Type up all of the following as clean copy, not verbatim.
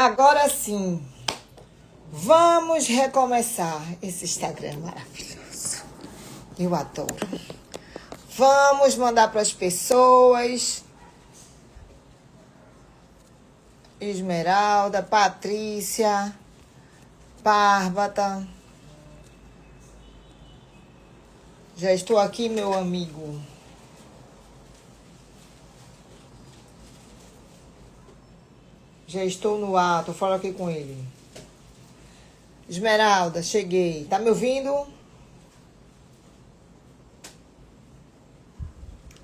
Agora sim, vamos recomeçar esse Instagram maravilhoso. Eu adoro. Vamos mandar para as pessoas. Esmeralda, Patrícia, Bárbara. Já estou aqui, meu amigo. Já estou no ar, tô falando aqui com ele. Esmeralda, cheguei. Tá me ouvindo?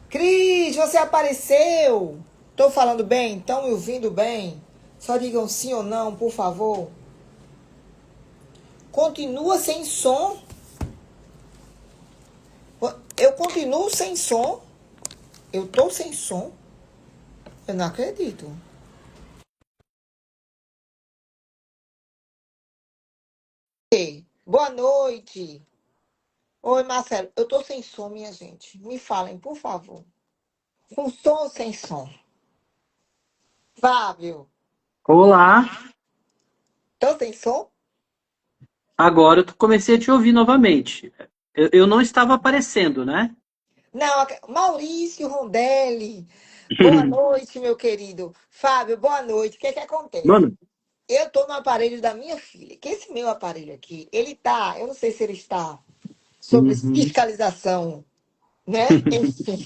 Cris, você apareceu! Tô falando bem? Estão me ouvindo bem? Só digam sim ou não, por favor. Continua sem som? Eu continuo sem som? Eu tô sem som? Eu não acredito. Boa noite. Oi, Marcelo. Eu tô sem som, minha gente. Me falem, por favor. Com som ou sem som? Fábio, Olá, tô sem som? agora eu comecei a te ouvir novamente. Eu não estava aparecendo, né? Não, Maurício Rondelli. Boa noite, meu querido. Fábio, boa noite. O que é que acontece? Mano, Eu tô no aparelho da minha filha. Que esse meu aparelho aqui, ele tá, eu não sei se ele está sobre uhum, fiscalização, né? Enfim.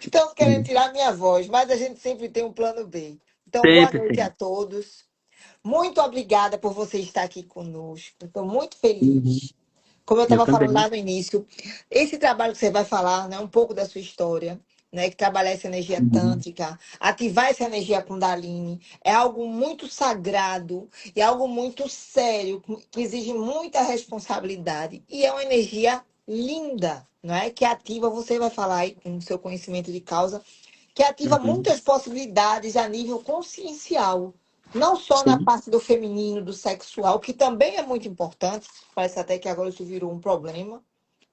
Estão querendo tirar minha voz, mas a gente sempre tem um plano B. Então, boa sempre noite a tem. todos. Muito obrigada por você estar aqui conosco. Estou muito Uhum, feliz. Como eu eu estava falando também. lá no início, esse trabalho que você vai falar, né, um pouco da sua história, né, que trabalhar essa energia Uhum, tântrica, ativar essa energia Kundalini, é algo muito sagrado e algo muito sério, que exige muita responsabilidade. E é uma energia linda, não é? Que ativa, você vai falar aí com o seu conhecimento de causa, que ativa uhum, muitas possibilidades a nível consciencial. Não só na sim. parte do feminino, do sexual, que também é muito importante, parece até que agora isso virou um problema,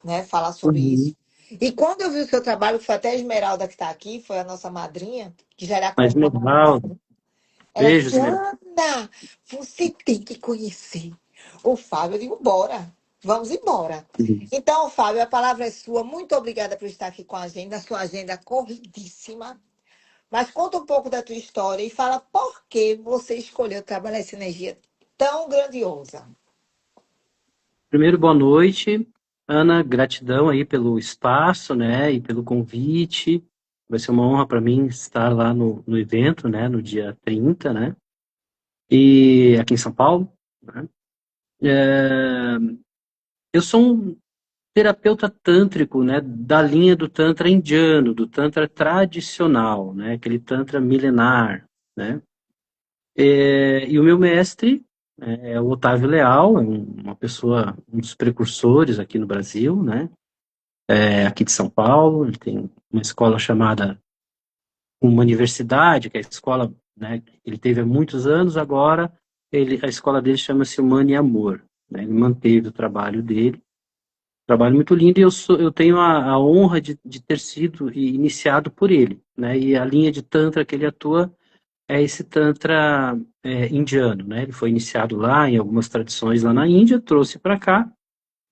né? Falar sobre Uhum. isso. E quando eu vi o seu trabalho, foi até a Esmeralda que está aqui, foi a nossa madrinha, que já era Mas acompanhada. Esmeralda, Ela beijo, disse: Esmeralda. Ana, você tem que conhecer o Fábio. Eu digo: bora, vamos embora. Uhum. Então, Fábio, a palavra é sua. Muito obrigada por estar aqui com a gente, a sua agenda corridíssima. Mas conta um pouco da tua história e fala por que você escolheu trabalhar essa energia tão grandiosa. Primeiro, boa noite. Ana, gratidão aí pelo espaço, né, e pelo convite. Vai ser uma honra para mim estar lá no evento, né, no dia 30, né, e aqui em São Paulo, né. É, eu sou um terapeuta tântrico, né, da linha do tantra indiano, do tantra tradicional, né, aquele tantra milenar, né. E o meu mestre é o Otávio Leal, é uma pessoa, um dos precursores aqui no Brasil, né, aqui de São Paulo. Ele tem uma escola chamada, uma universidade, que é a escola, né, que ele teve há muitos anos. Agora a escola dele chama-se Humano e Amor, né. Ele manteve o trabalho dele. Trabalho muito lindo, e eu tenho a honra de ter sido iniciado por ele, né? E a linha de Tantra que ele atua é esse Tantra indiano, né? Ele foi iniciado lá em algumas tradições lá na Índia, trouxe para cá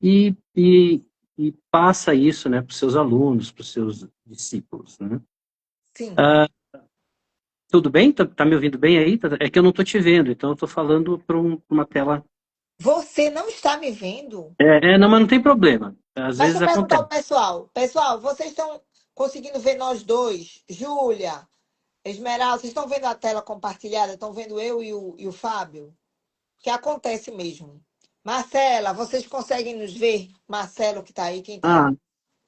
e, e, e passa isso, né, para os seus alunos, para os seus discípulos, né? Sim. Tudo bem? Tá me ouvindo bem aí? É que eu não estou te vendo, então eu estou falando para uma tela. Você não está me vendo? Não, mas não tem problema. Às Deixa vezes eu perguntar acontece. ao pessoal. Pessoal, vocês estão conseguindo ver nós dois? Júlia, Esmeralda, vocês estão vendo a tela compartilhada? Estão vendo eu e o Fábio? Que acontece mesmo. Marcela, vocês conseguem nos ver? Marcelo que está aí, quem está Ah, aí?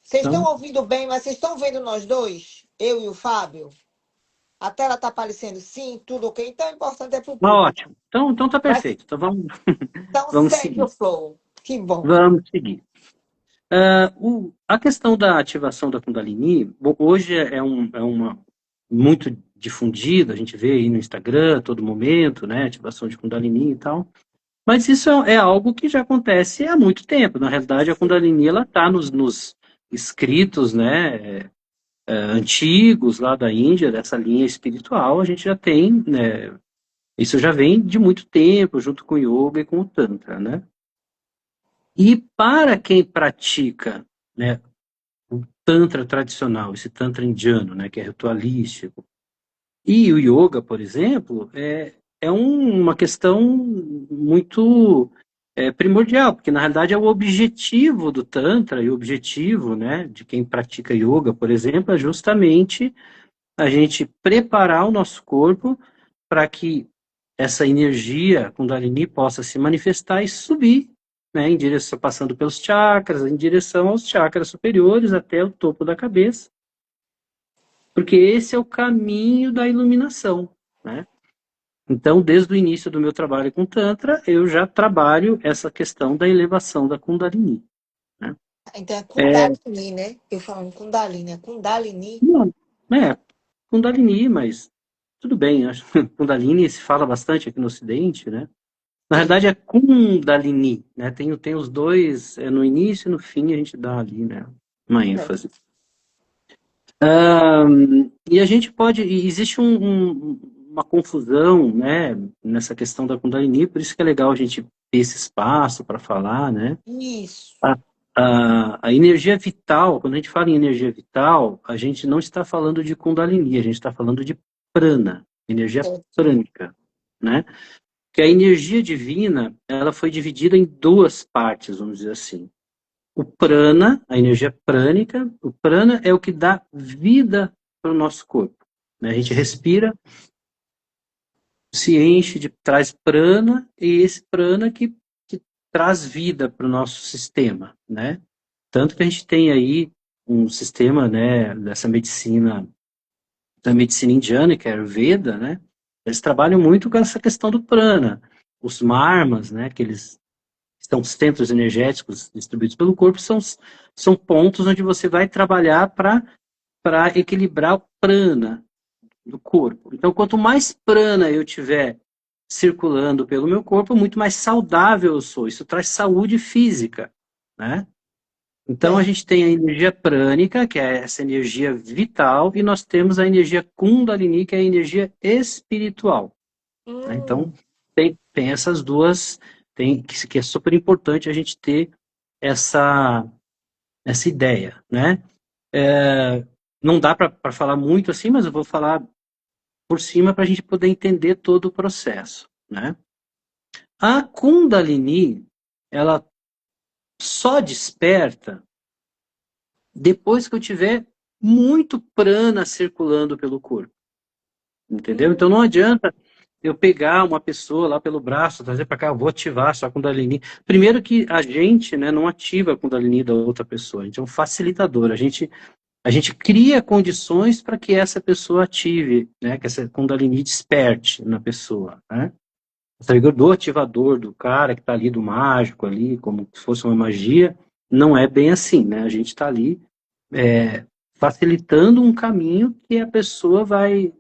Vocês estão então. ouvindo bem, mas vocês estão vendo nós dois? Eu e o Fábio? A tela está aparecendo sim, tudo ok? Então, o importante é para o público. Ótimo. Então tá Mas, perfeito. Então vamos, então, vamos segue o seguir. flow. Que bom. Vamos seguir. A questão da ativação da Kundalini, bom, hoje é uma muito difundida, a gente vê aí no Instagram a todo momento, né? Ativação de Kundalini e tal. Mas isso é algo que já acontece há muito tempo. Na realidade, a Sim. Kundalini ela está nos escritos, né, antigos lá da Índia, dessa linha espiritual. A gente já tem, né, Isso já vem de muito tempo, junto com o yoga e com o tantra, né? E para quem pratica, né, o tantra tradicional, esse tantra indiano, né, que é ritualístico, e o yoga, por exemplo, uma questão muito primordial, porque na realidade é o objetivo do tantra e o objetivo, né, de quem pratica yoga, por exemplo, é justamente a gente preparar o nosso corpo para que essa energia Kundalini possa se manifestar e subir, né, em direção, passando pelos chakras, em direção aos chakras superiores até o topo da cabeça, porque esse é o caminho da iluminação, né? Então, desde o início do meu trabalho com Tantra, eu já trabalho essa questão da elevação da Kundalini, né? Então é É, Kundalini, né? Eu falando Kundalini, é Kundalini. não, é Kundalini, mas tudo bem, acho que Kundalini se fala bastante aqui no Ocidente, né? Na Sim. verdade é Kundalini, né? Tem os dois, no início e no fim a gente dá ali, né, uma ênfase. E a gente pode, e existe uma confusão, né, nessa questão da Kundalini, por isso que é legal a gente ter esse espaço para falar, né? Isso. A, a energia vital, quando a gente fala em energia vital, a gente não está falando de Kundalini, a gente está falando de prana, energia Certo. prânica, né? Que a energia divina, ela foi dividida em duas partes, vamos dizer assim. O prana, a energia prânica, o prana é o que dá vida para o nosso corpo, né? A gente respira, se enche, traz prana, e esse prana que traz vida para o nosso sistema, né? Tanto que a gente tem aí um sistema, né, dessa medicina, da medicina indiana, que é a Ayurveda, né? Eles trabalham muito com essa questão do prana. Os marmas, né, que eles são centros energéticos distribuídos pelo corpo, são pontos onde você vai trabalhar para equilibrar o prana do corpo. Então, quanto mais prana eu tiver circulando pelo meu corpo, muito mais saudável eu sou. Isso traz saúde física, né? Então, a Certo. gente tem a energia prânica, que é essa energia vital, e nós temos a energia Kundalini, que é a energia espiritual, né? Então, Hum, tem essas duas, que é super importante a gente ter essa, essa ideia, né? Não dá para falar muito assim, mas eu vou falar por cima para a gente poder entender todo o processo, né? A Kundalini, ela só desperta depois que eu tiver muito prana circulando pelo corpo, entendeu? Então hum, não adianta eu pegar uma pessoa lá pelo braço, trazer para cá, eu vou ativar a sua Kundalini. Primeiro que a gente, né, não ativa a Kundalini da outra pessoa, a gente é um facilitador, a gente cria condições para que essa pessoa ative, né, que essa Kundalini desperte na pessoa, né? Do ativador, do cara que está ali, do mágico ali, como se fosse uma magia, não é bem assim, né? A gente está ali facilitando um caminho que a pessoa vai,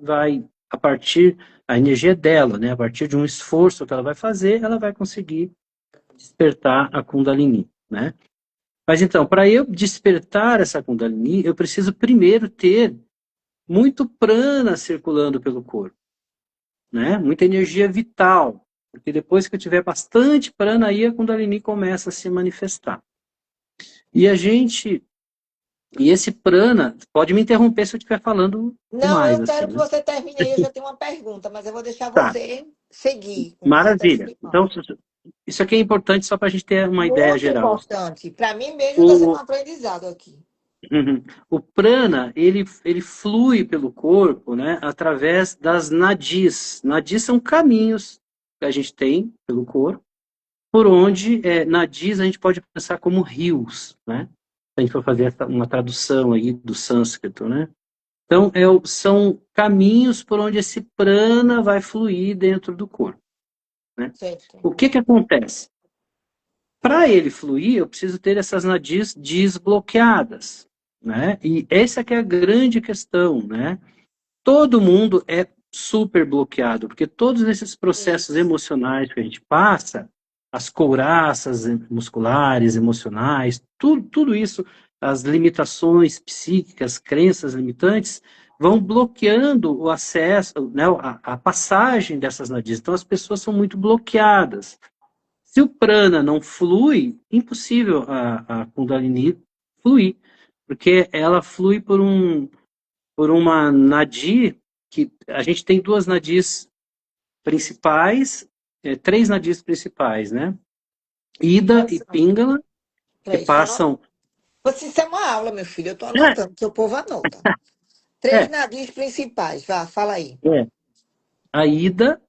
a partir, a energia dela, né? A partir de um esforço que ela vai fazer, ela vai conseguir despertar a Kundalini, né? Mas então, para eu despertar essa Kundalini, eu preciso primeiro ter muito prana circulando pelo corpo, né? Muita energia vital, porque depois que eu tiver bastante prana, aí a Kundalini começa a se manifestar. E a gente, e esse prana, pode me interromper se eu estiver falando Não, demais, eu assim, quero que né? você termine aí. Eu já tenho uma pergunta, mas eu vou deixar Tá, você seguir com o que você está maravilha. explicando. Então, isso aqui é importante só para a gente ter uma ideia Muito geral. importante. Para mim mesmo está sendo um O, aprendizado aqui. uhum. O prana, ele flui pelo corpo, né, através das nadis. Nadis são caminhos que a gente tem pelo corpo, por onde, nadis a gente pode pensar como rios, né? Se a gente for fazer uma tradução aí do sânscrito, né? Então, são caminhos por onde esse prana vai fluir dentro do corpo, né? Certo. O que que acontece? Para ele fluir, eu preciso ter essas nadis desbloqueadas, né? E essa que é a grande questão, né? Todo mundo é super bloqueado, porque todos esses processos Isso. emocionais que a gente passa, as couraças musculares, emocionais, tudo isso, as limitações psíquicas, crenças limitantes, vão bloqueando o acesso, né, a passagem dessas nadis. Então as pessoas são muito bloqueadas. Se o prana não flui, impossível a Kundalini fluir, porque ela flui por uma nadi, que a gente tem duas nadis principais, três nadis principais, né? Ida e Pingala, que Peraí, deixa eu anotar. passam. Isso é uma aula, meu filho. Eu tô É, anotando, seu povo anota. Três é, nadis principais. Vá, fala aí. é. A Ida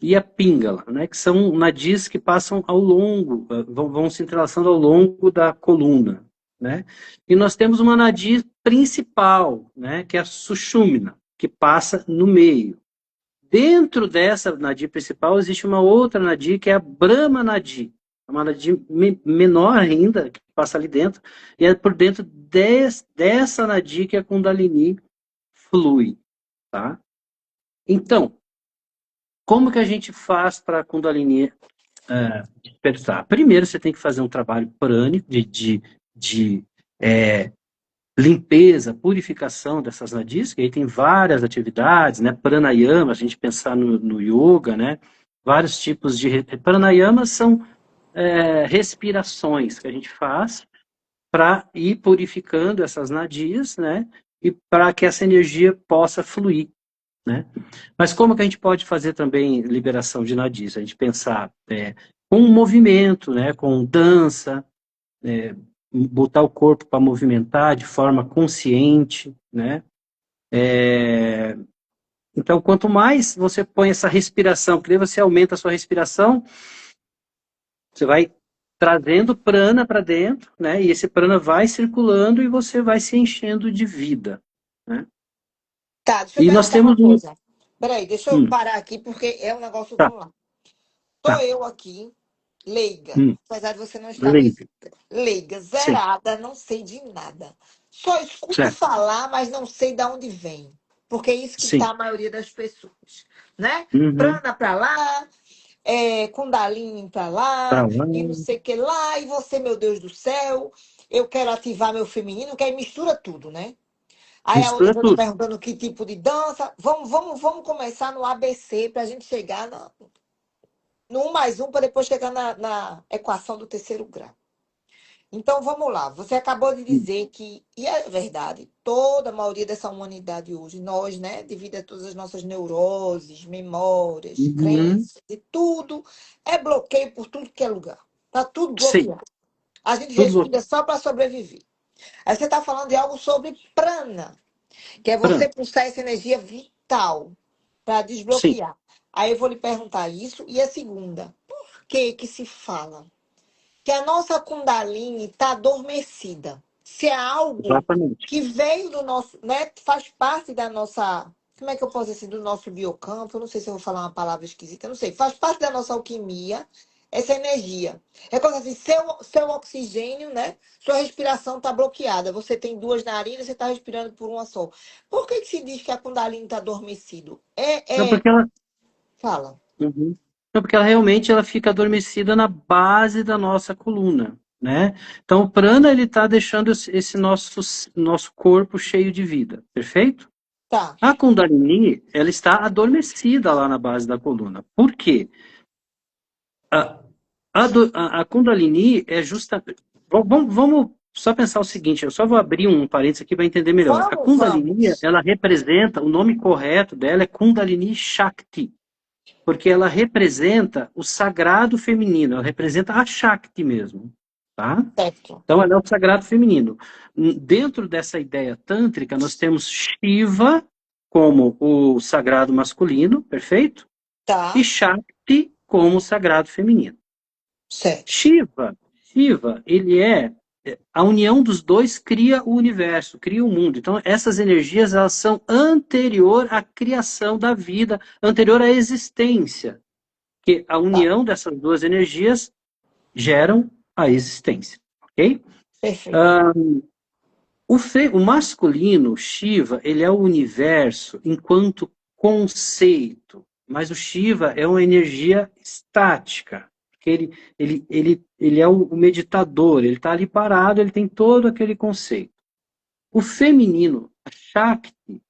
e a Pingala, né? Que são nadis que passam ao longo, vão se entrelaçando ao longo da coluna, né? E nós temos uma nadi principal, né? Que é a Sushumna, que passa no meio. Dentro dessa nadi principal existe uma outra nadi que é a Brahma Nadi, uma nadi menor ainda que passa ali dentro, e é por dentro dessa nadi que a Kundalini flui, tá? Então, como que a gente faz para a Kundalini despertar? Primeiro, você tem que fazer um trabalho prânico de limpeza, purificação dessas nadis, que aí tem várias atividades, né? Pranayama, a gente pensar no yoga, né? Vários tipos de... Pranayamas são respirações que a gente faz para ir purificando essas nadis, né? E para que essa energia possa fluir, né? Mas como que a gente pode fazer também liberação de nadis? A gente pensar com movimento, né? Com dança, botar o corpo para movimentar de forma consciente, né? Então, quanto mais você põe essa respiração, que daí você aumenta a sua respiração, você vai trazendo prana para dentro, né? E esse prana vai circulando e você vai se enchendo de vida, né? Tá, deixa eu E nós perguntar uma temos um... coisa. Peraí, deixa eu parar aqui, porque é um negócio. Tá, Vamos lá. Tô tá. eu aqui, leiga. Apesar de você não estar me. Lembra. Leiga, Sim, zerada, não sei de nada. Só escuto certo. falar, mas não sei de onde vem. Porque é isso que Sim. tá a maioria das pessoas, né? Uhum. Prana pra lá, Kundalini pra Tá lá, lá, e não sei o que lá, e você, meu Deus do céu, eu quero ativar meu feminino, que aí mistura tudo, né? Aí a outra mistura está tudo. perguntando que tipo de dança. Vamos começar no ABC para a gente chegar no 1 mais 1 para depois chegar na equação do terceiro grau. Então vamos lá. Você acabou de dizer que, e é verdade, toda a maioria dessa humanidade hoje, nós, né, devido a todas as nossas neuroses, memórias, Uhum. crenças e tudo, é bloqueio por tudo que é lugar. Tá tudo Sim, bloqueado. A gente tudo respira só para sobreviver. Aí você está falando de algo sobre prana, que é você branco. pulsar essa energia vital para Sim, desbloquear. Aí eu vou lhe perguntar isso. E a segunda, por que que se fala que a nossa Kundalini está adormecida? Se é algo exatamente. que veio do nosso, né, faz parte da nossa, como é que eu posso dizer, do nosso biocampo, eu não sei se eu vou falar uma palavra esquisita, eu não sei, faz parte da nossa alquimia, essa energia. É como assim, seu oxigênio, né, sua respiração está bloqueada, você tem duas narinas, você está respirando por uma só. Por que que se diz que a Kundalini está adormecido? Não, porque ela, Fala. uhum. Não, porque ela realmente ela fica adormecida na base da nossa coluna, né? Então o prana ele está deixando esse nosso corpo cheio de vida, perfeito? Tá, A Kundalini ela está adormecida lá na base da coluna. Por quê? A, a Kundalini é justa. Vamos só pensar o seguinte, eu só vou abrir um parênteses aqui para entender melhor. A Kundalini, vamos. ela representa, o nome correto dela é Kundalini Shakti, porque ela representa o sagrado feminino, ela representa a Shakti mesmo, tá? Certo. Então ela é o sagrado feminino. Dentro dessa ideia tântrica, nós temos Shiva como o sagrado masculino, perfeito? E Tá, Shakti como o sagrado feminino. certo. Shiva, ele a união dos dois cria o universo, cria o mundo. Então, essas energias elas são anterior à criação da vida, anterior à existência, que a Tá, união dessas duas energias geram a existência, ok? perfeito. O masculino, Shiva, ele é o universo enquanto conceito, mas o Shiva é uma energia estática, porque ele é o meditador, ele está ali parado, ele tem todo aquele conceito. O feminino, a Shakti,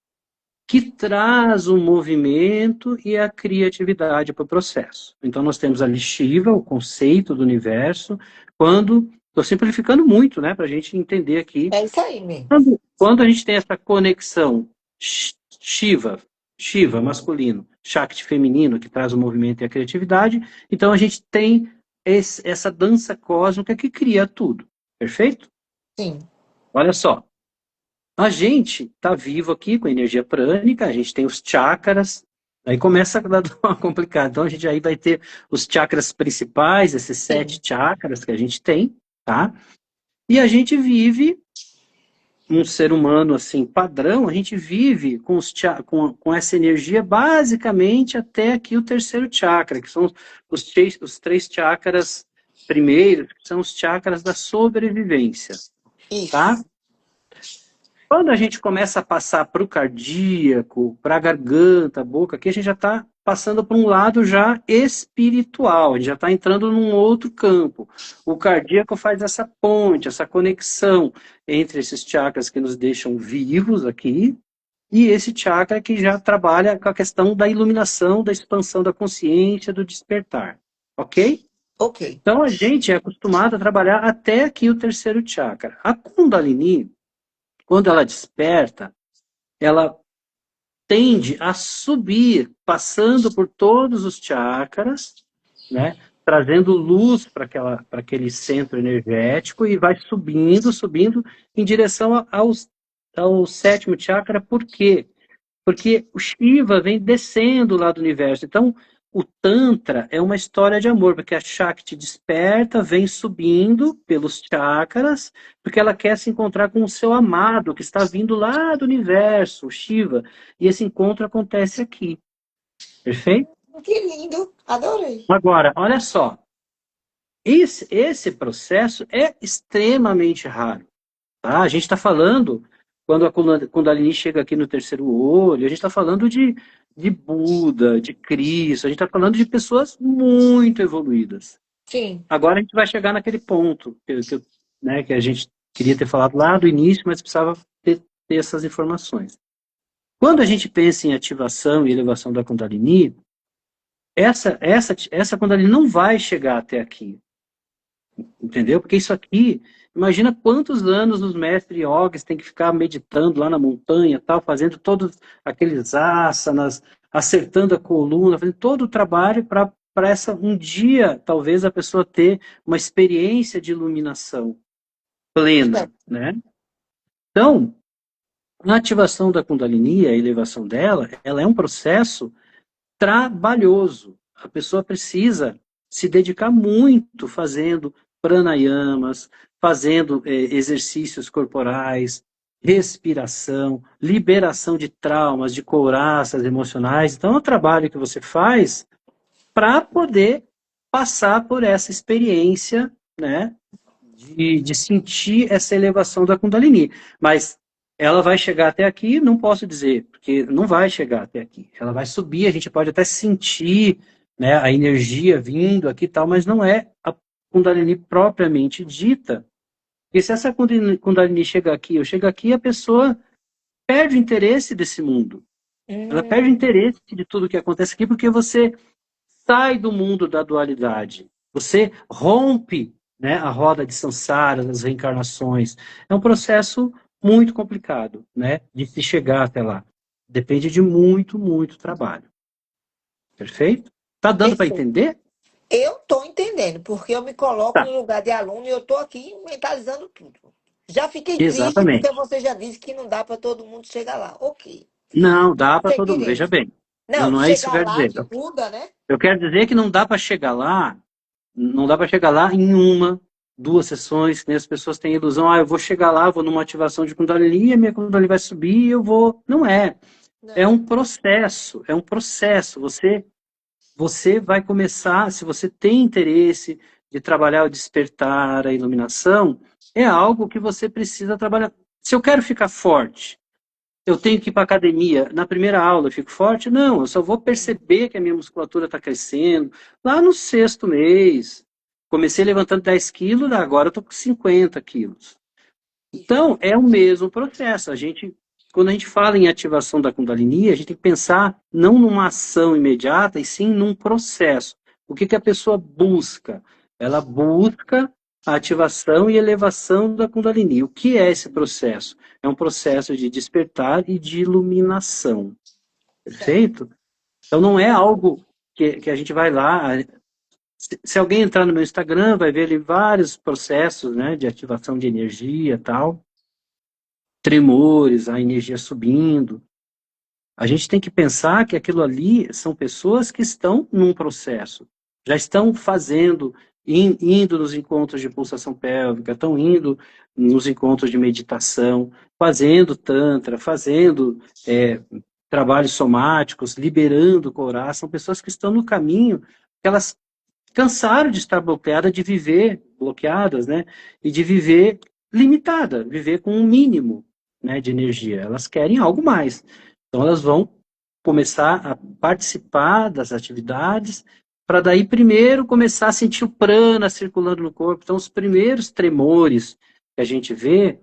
que traz o movimento e a criatividade para o processo. Então, nós temos ali Shiva, o conceito do universo, quando, estou simplificando muito, né, para a gente entender aqui, É isso aí mesmo. quando a gente tem essa conexão Shiva, Shiva masculino, Shakti feminino, que traz o movimento e a criatividade, então a gente tem essa dança cósmica que cria tudo, perfeito? Sim. Olha só, a gente está vivo aqui com energia prânica, a gente tem os chakras, aí começa a dar uma complicada. Então a gente aí vai ter os chakras principais, esses Sim. 7 chakras que a gente tem, tá? E a gente vive, um ser humano assim, padrão, a gente vive com essa energia basicamente até aqui o terceiro chakra, que são os 3 chakras primeiros, que são os chakras da sobrevivência, tá? Isso. Quando a gente começa a passar para o cardíaco, para a garganta, a boca, aqui a gente já está passando para um lado já espiritual, a gente já está entrando num outro campo. O cardíaco faz essa ponte, essa conexão entre esses chakras que nos deixam vivos aqui e esse chakra que já trabalha com a questão da iluminação, da expansão da consciência, do despertar. Ok? Ok. Então a gente é acostumado a trabalhar até aqui o terceiro chakra. A Kundalini, quando ela desperta, ela tende a subir, passando por todos os chakras, né? Trazendo luz para aquele centro energético e vai subindo, subindo em direção ao sétimo chakra. Por quê? Porque o Shiva vem descendo lá do universo. Então, o Tantra é uma história de amor, porque a Shakti desperta, vem subindo pelos chakras, porque ela quer se encontrar com o seu amado, que está vindo lá do universo, o Shiva. E esse encontro acontece aqui. Perfeito? Que lindo. Adorei. Agora, olha só. Esse processo é extremamente raro. Tá? A gente está falando, quando a Kundalini chega aqui no terceiro olho, a gente está falando de Buda, de Cristo, a gente está falando de pessoas muito evoluídas. Sim. Agora a gente vai chegar naquele ponto né, que a gente queria ter falado lá do início, mas precisava ter essas informações. Quando a gente pensa em ativação e elevação da Kundalini, essa Kundalini não vai chegar até aqui. Entendeu? Porque isso aqui, imagina quantos anos os mestres yogis têm que ficar meditando lá na montanha, tal, fazendo todos aqueles asanas, acertando a coluna, fazendo todo o trabalho para essa um dia, talvez a pessoa ter uma experiência de iluminação plena, Certo. né? Então, a ativação da Kundalini, a elevação dela, ela é um processo trabalhoso. A pessoa precisa se dedicar muito fazendo pranayamas, fazendo exercícios corporais, respiração, liberação de traumas, de couraças emocionais. Então, é um trabalho que você faz para poder passar por essa experiência, né, de sentir essa elevação da Kundalini. Mas ela vai chegar até aqui? Não posso dizer, porque não vai chegar até aqui. Ela vai subir, a gente pode até sentir, né, a energia vindo aqui e tal, mas não é a Kundalini propriamente dita. Porque se essa Kundalini chegar aqui, eu chego aqui, a pessoa perde o interesse desse mundo. Ela perde o Hum, interesse de tudo que acontece aqui, porque você sai do mundo da dualidade. Você rompe, né, a roda de samsara, das reencarnações. É um processo muito complicado, né, de se chegar até lá. Depende de muito, muito trabalho. Perfeito? Tá dando para perfeito. entender? Eu estou entendendo, porque eu me coloco Tá. no lugar de aluno e eu estou aqui mentalizando tudo. Já fiquei triste porque Exatamente. você já disse que não dá para todo mundo chegar lá. Ok. Não, dá para Sem todo mundo. querer. Veja bem. Não, Não, não é isso que eu chegar quero lá dizer. que muda, né? Eu quero dizer que não dá para chegar lá, não dá para chegar lá em uma, duas sessões, que nem as pessoas têm a ilusão, eu vou chegar lá, vou numa ativação de Kundalini, a minha Kundalini vai subir e eu vou. Não é. É Não. um processo, é um processo. Você vai começar, se você tem interesse de trabalhar o despertar, a iluminação, é algo que você precisa trabalhar. Se eu quero ficar forte, eu tenho que ir para academia. Na primeira aula eu fico forte? Não, eu só vou perceber que a minha musculatura está crescendo. Lá no sexto mês, comecei levantando 10 quilos, agora eu estou com 50 quilos. Isso. Então, é o mesmo processo. A gente quando a gente fala em ativação da Kundalini, a gente tem que pensar não numa ação imediata, e sim num processo. O que que a pessoa busca? Ela busca a ativação e elevação da Kundalini. O que é esse processo? É um processo de despertar e de iluminação. Certo. Perfeito? Então não é algo que a gente vai lá. Se alguém entrar no meu Instagram, vai ver ali vários processos, né, de ativação de energia e tal, tremores, a energia subindo. A gente tem que pensar que aquilo ali são pessoas que estão num processo, já estão fazendo, indo nos encontros de pulsação pélvica, estão indo nos encontros de meditação, fazendo tantra, fazendo trabalhos somáticos, liberando o corá. São pessoas que estão no caminho, que elas cansaram de estar bloqueadas, de viver bloqueadas, né? E de viver limitada, viver com um mínimo, né, de energia. Elas querem algo mais. Então elas vão começar a participar das atividades para daí primeiro começar a sentir o prana circulando no corpo. Então os primeiros tremores que a gente vê,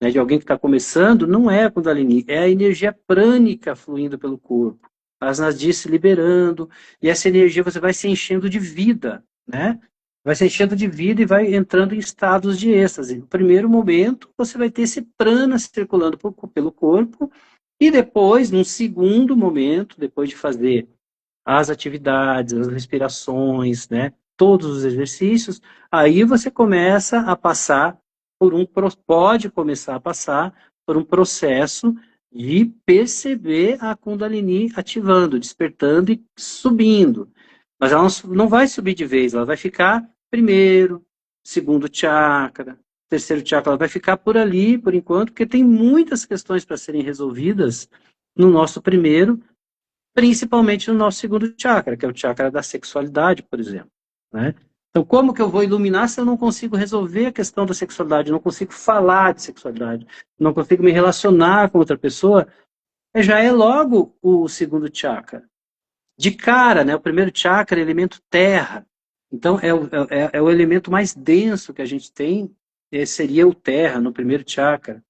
né, de alguém que está começando, não é a Kundalini, é a energia prânica fluindo pelo corpo, as nadis se liberando, e essa energia você vai se enchendo de vida, né? Vai se enchendo de vida e vai entrando em estados de êxtase. No primeiro momento, você vai ter esse prana circulando pelo corpo, e depois, num segundo momento, depois de fazer as atividades, as respirações, né? Todos os exercícios, aí você começa a passar pode começar a passar por um processo de perceber a Kundalini ativando, despertando e subindo. Mas ela não vai subir de vez, ela vai ficar primeiro, segundo chakra, terceiro chakra, ela vai ficar por ali, por enquanto, porque tem muitas questões para serem resolvidas no nosso primeiro, principalmente no nosso segundo chakra, que é o chakra da sexualidade, por exemplo, né? Então, como que eu vou iluminar se eu não consigo resolver a questão da sexualidade, não consigo falar de sexualidade, não consigo me relacionar com outra pessoa? Já é logo o segundo chakra. De cara, né? O primeiro chakra é elemento terra. Então, é o elemento mais denso que a gente tem, seria o terra, no primeiro chakra.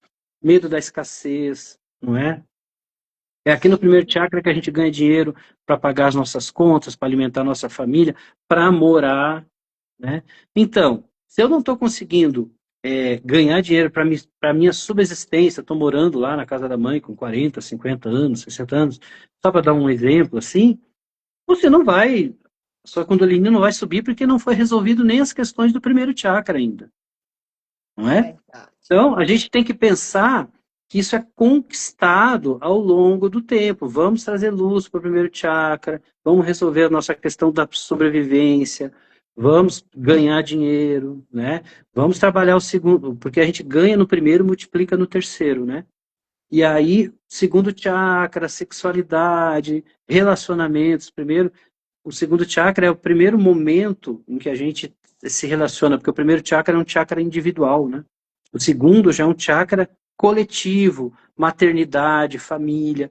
Medo da escassez, não é? É aqui no Sim. primeiro chakra que a gente ganha dinheiro para pagar as nossas contas, para alimentar a nossa família, para morar, né? Então, se eu não estou conseguindo ganhar dinheiro para a minha subsistência, estou morando lá na casa da mãe com 40, 50 anos, 60 anos, só para dar um exemplo assim, você não vai, a sua Kundalini não vai subir porque não foi resolvido nem as questões do primeiro chakra ainda, não é? Verdade. Então, a gente tem que pensar que isso é conquistado ao longo do tempo. Vamos trazer luz para o primeiro chakra, vamos resolver a nossa questão da sobrevivência, vamos ganhar dinheiro, né? Vamos trabalhar o segundo, porque a gente ganha no primeiro, multiplica no terceiro, né? E aí, segundo chakra, sexualidade, relacionamentos, primeiro, o segundo chakra é o primeiro momento em que a gente se relaciona, porque o primeiro chakra é um chakra individual, né? O segundo já é um chakra coletivo, maternidade, família,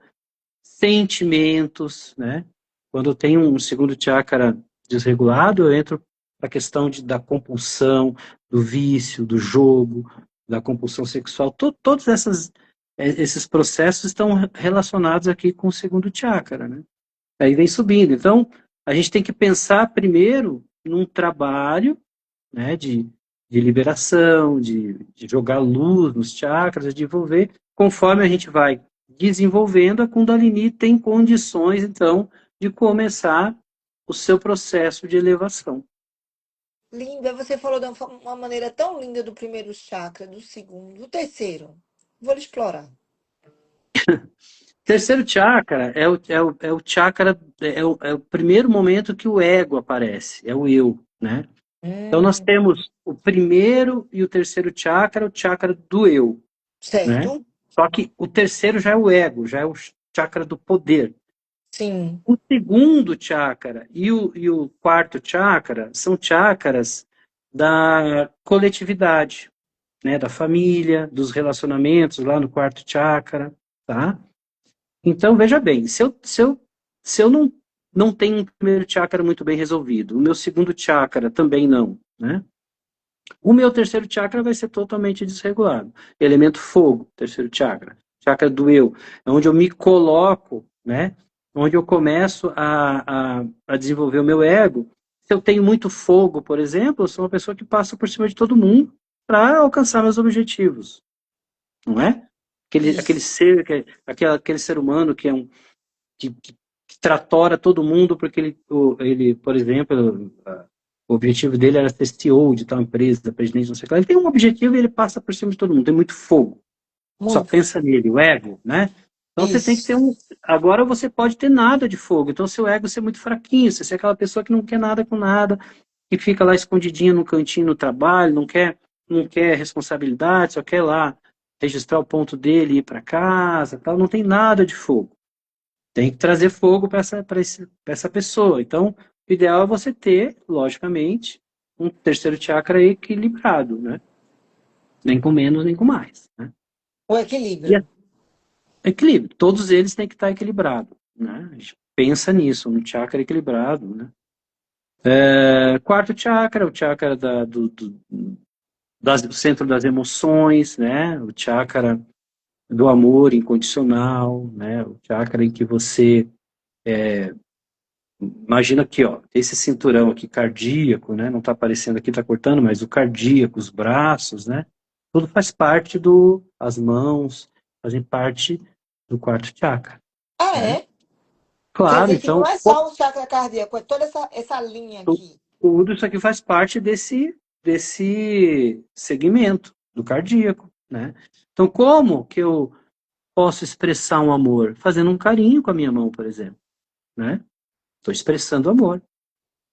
sentimentos, né? Quando eu tenho um segundo chakra desregulado, eu entro na questão da compulsão, do vício, do jogo, da compulsão sexual. Todos esses processos estão relacionados aqui com o segundo chakra, né? Aí vem subindo. Então, a gente tem que pensar primeiro num trabalho, né, de liberação, de jogar luz nos chakras, de envolver. Conforme a gente vai desenvolvendo, a Kundalini tem condições, então, de começar o seu processo de elevação. Linda, você falou de uma maneira tão linda do primeiro chakra, do segundo, do terceiro. Vou explorar. Terceiro chakra é o chakra, é o primeiro momento que o ego aparece, é o eu, né? Então nós Hum, temos o primeiro e o terceiro chakra, o chakra do eu, né? certo? Só que o terceiro já é o ego, já é o chakra do poder. Sim. O segundo chakra e o quarto chakra são chakras da coletividade, né? Da família, dos relacionamentos lá no quarto chakra, tá? Então, veja bem, se eu não tenho um primeiro chakra muito bem resolvido, o meu segundo chakra também não, né? O meu terceiro chakra vai ser totalmente desregulado. Elemento fogo, terceiro chakra. chakra do eu, é onde eu me coloco, né? Onde eu começo a desenvolver o meu ego. Se eu tenho muito fogo, por exemplo, eu sou uma pessoa que passa por cima de todo mundo para alcançar meus objetivos, não é? Aquele Isso. ser, aquele ser humano que é que tratora todo mundo porque ele, por exemplo, o objetivo dele era ser CEO de tal empresa, presidente, não sei o que lá. Ele tem um objetivo e ele passa por cima de todo mundo, tem muito fogo. Só Muito. pensa nele, o ego, né? Então você tem que ter Isso. um. Agora você pode ter nada de fogo, então seu ego ser muito fraquinho, você ser aquela pessoa que não quer nada com nada, que fica lá escondidinha no cantinho no trabalho, não quer responsabilidade, só quer lá registrar o ponto dele, ir para casa, tal, não tem nada de fogo. Tem que trazer fogo para essa pessoa. Então, o ideal é você ter, logicamente, um terceiro chakra equilibrado, né? Nem com menos, nem com mais, né? O E equilíbrio. equilíbrio. Todos eles têm que estar equilibrados, né? A gente pensa nisso, um chakra equilibrado, né? Quarto chakra, o chakra do centro das emoções, né? O chakra do amor incondicional, né? O chakra em que você imagina aqui, ó, esse cinturão aqui cardíaco, né? Não está aparecendo aqui, está cortando, mas o cardíaco, os braços, né? Tudo faz parte as mãos fazem parte do quarto chakra, Ah, né? é? Quer Claro, dizer que não então é só o chakra cardíaco, é toda essa linha aqui. tudo isso aqui faz parte desse segmento do cardíaco, né? Então, como que eu posso expressar um amor? Fazendo um carinho com a minha mão, por exemplo, né? Estou expressando amor.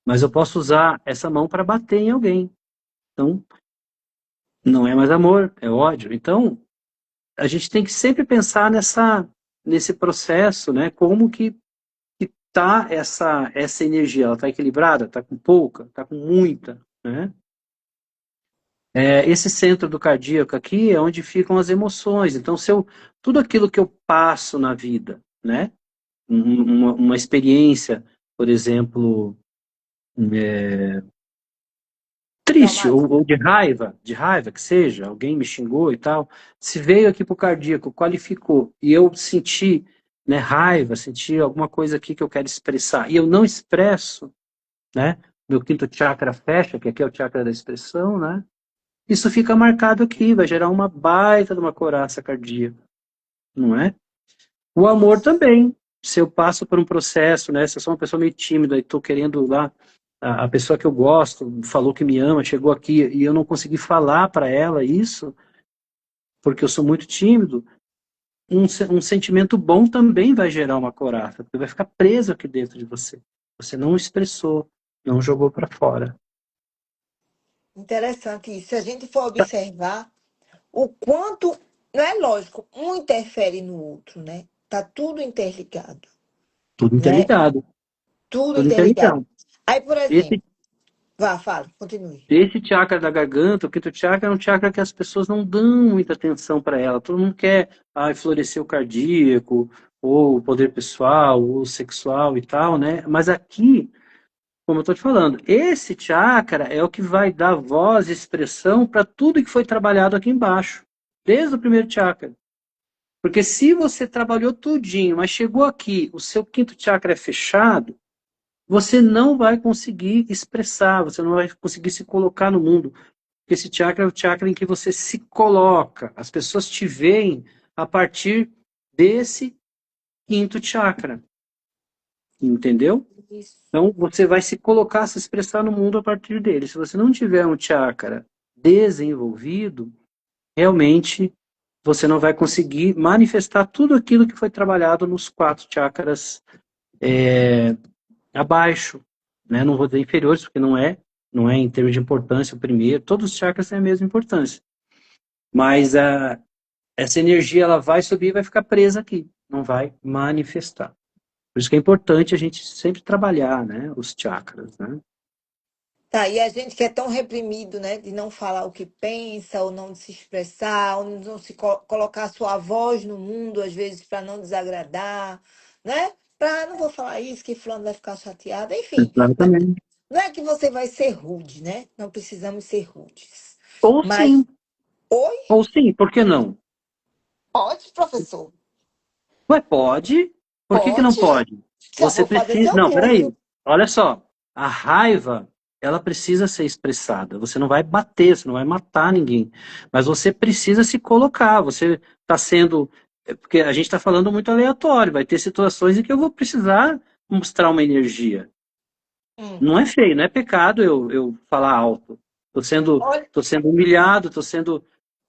Mas eu posso usar essa mão para bater em alguém. Então, não é mais amor, é ódio. Então, a gente tem que sempre pensar nesse processo, né? Como que tá essa energia? Ela está equilibrada? Está com pouca? Está com muita? Né? Esse centro do cardíaco aqui é onde ficam as emoções. Então, tudo aquilo que eu passo na vida, né? Uma experiência, por exemplo, triste Traumático. ou de raiva que seja, alguém me xingou e tal, se veio aqui para o cardíaco, qualificou, e eu senti, né, raiva, senti alguma coisa aqui que eu quero expressar, e eu não expresso, né, meu quinto chakra fecha, que aqui é o chakra da expressão, né, isso fica marcado aqui, vai gerar uma baita de uma coraça cardíaca, não é? O amor também. Se eu passo por um processo, né? Se eu sou uma pessoa meio tímida e estou querendo lá, a pessoa que eu gosto falou que me ama, chegou aqui e eu não consegui falar para ela isso, porque eu sou muito tímido, um sentimento bom também vai gerar uma coraça, porque vai ficar preso aqui dentro de você. Você não expressou, não jogou para fora. Interessante isso. Se a gente for observar o quanto, não é lógico, um interfere no outro, né? Tá tudo interligado, Tudo né? interligado, Tudo tudo interligado. interligado. Aí, por Esse exemplo, vá, fale, continue. Esse chakra da garganta, o quinto chakra, é um chakra que as pessoas não dão muita atenção para ela. Todo mundo quer florescer o cardíaco, ou o poder pessoal, ou sexual e tal, né? Mas aqui, como eu estou te falando, esse chakra é o que vai dar voz e expressão para tudo que foi trabalhado aqui embaixo, desde o primeiro chakra. Porque se você trabalhou tudinho, mas chegou aqui, o seu quinto chakra é fechado, você não vai conseguir expressar, você não vai conseguir se colocar no mundo. Esse chakra é o chakra em que você se coloca. As pessoas te veem a partir desse quinto chakra. Entendeu? Isso. Então, você vai se colocar, se expressar no mundo a partir dele. Se você não tiver um chakra desenvolvido, realmente você não vai conseguir manifestar tudo aquilo que foi trabalhado nos quatro chakras abaixo. Né? Não vou dizer inferiores, porque não é em termos de importância o primeiro. Todos os chakras têm a mesma importância. Mas essa energia ela vai subir e vai ficar presa aqui, não vai manifestar. Por isso que é importante a gente sempre trabalhar, né, os chakras, né? Tá, e a gente que é tão reprimido, né, de não falar o que pensa, ou não de se expressar, ou não se colocar a sua voz no mundo, às vezes, para não desagradar, né? Não vou falar isso, que fulano vai ficar chateado, enfim. Exatamente. Não é que você vai ser rude, né? Não precisamos ser rudes. Ou Mas, sim, oi? ou sim, por que não? Pode, professor? Ué, pode? Por que que não Pode. pode? Já Você vou fazer precisa... seu Não, peraí. curso. Olha só. A raiva, ela precisa ser expressada. Você não vai bater, você não vai matar ninguém. Mas você precisa se colocar. Você está sendo... Porque a gente está falando muito aleatório. Vai ter situações em que eu vou precisar mostrar uma energia. Hum. Não é feio, não é pecado eu falar alto. Olha, Tô sendo humilhado, tô sendo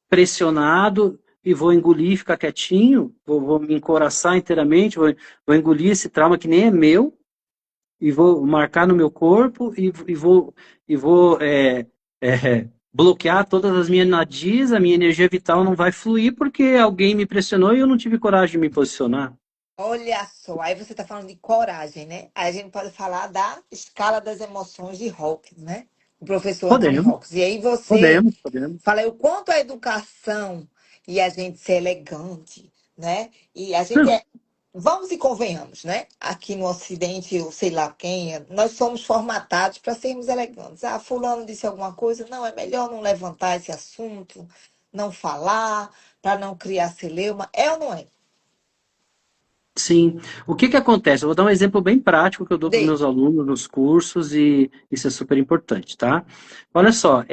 pressionado e vou engolir, ficar quietinho, vou me encoraçar inteiramente, vou engolir esse trauma que nem é meu e vou marcar no meu corpo e vou bloquear todas as minhas nadias, a minha energia vital não vai fluir porque alguém me pressionou e eu não tive coragem de me posicionar. olha só, aí você está falando de coragem, né? Aí a gente pode falar da escala das emoções de Hawkins, né? O professor Anthony Podemos, Hawkins. E aí você podemos. fala aí o quanto a educação e a gente ser elegante, né? E a gente é, vamos e convenhamos, né? Aqui no Ocidente, eu sei lá quem, nós somos formatados para sermos elegantes. Ah, fulano disse alguma coisa, não, é melhor não levantar esse assunto, não falar, para não criar celeuma. É ou não é? Sim. O que que acontece? Eu vou dar um exemplo bem prático que eu dou para os Dei. meus alunos nos cursos e isso é super importante, tá? Olha só,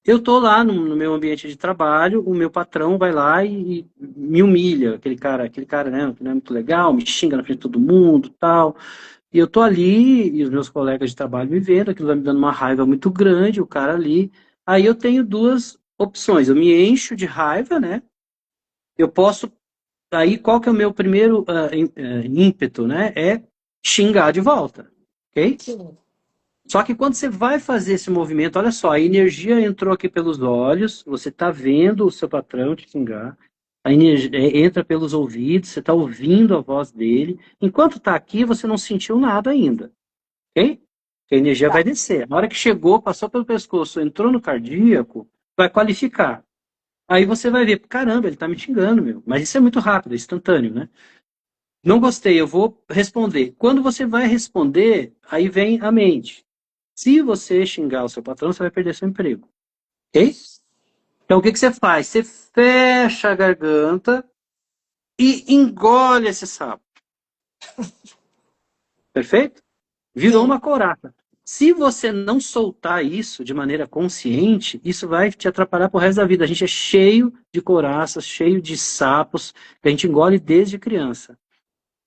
eu estou lá no meu ambiente de trabalho, o meu patrão vai lá e me humilha, aquele cara, né, que não é muito legal, me xinga na frente de todo mundo, tal. E eu tô ali e os meus colegas de trabalho me vendo, aquilo vai me dando uma raiva muito grande, o cara ali. Aí eu tenho duas opções. Eu me encho de raiva, né? Eu posso Aí, qual que é o meu primeiro ímpeto, né? É xingar de volta, ok? Sim. Só que quando você vai fazer esse movimento, olha só, a energia entrou aqui pelos olhos, você está vendo o seu patrão te xingar, a energia entra pelos ouvidos, você está ouvindo a voz dele. Enquanto está aqui, você não sentiu nada ainda, ok? Porque a energia vai Tá. descer. Na hora que chegou, passou pelo pescoço, entrou no cardíaco, vai qualificar. Aí você vai ver, caramba, ele está me xingando, meu. Mas isso é muito rápido, é instantâneo, né? Não gostei, eu vou responder. Quando você vai responder, aí vem a mente. Se você xingar o seu patrão, você vai perder seu emprego, ok? Isso. Então o que que você faz? Você fecha a garganta e engole esse sapo, perfeito? Virou Sim. uma coraça. Se você não soltar isso de maneira consciente, isso vai te atrapalhar pro resto da vida. A gente é cheio de coraças, cheio de sapos que a gente engole desde criança.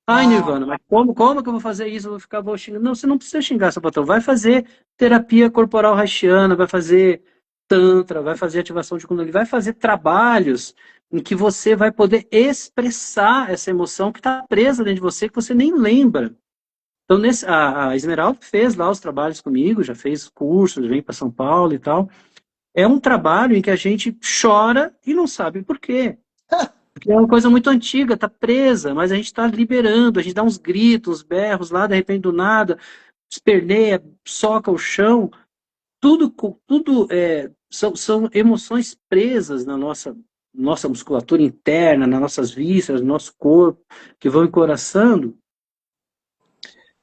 Ai, Ah, Nirvana, mas como que eu vou fazer isso? Eu vou xingando. Não, você não precisa xingar seu patrão. Vai fazer terapia corporal haitiana, vai fazer tantra, vai fazer ativação de Kundalini, vai fazer trabalhos em que você vai poder expressar essa emoção que está presa dentro de você, que você nem lembra. Então, a Esmeralda fez lá os trabalhos comigo, já fez cursos, vem para São Paulo e tal. É um trabalho em que a gente chora e não sabe por quê. Porque é uma coisa muito antiga, tá presa, mas a gente está liberando, a gente dá uns gritos, uns berros lá, de repente do nada, esperneia, soca o chão, são emoções presas na nossa musculatura interna, nas nossas vísceras, no nosso corpo, que vão encoraçando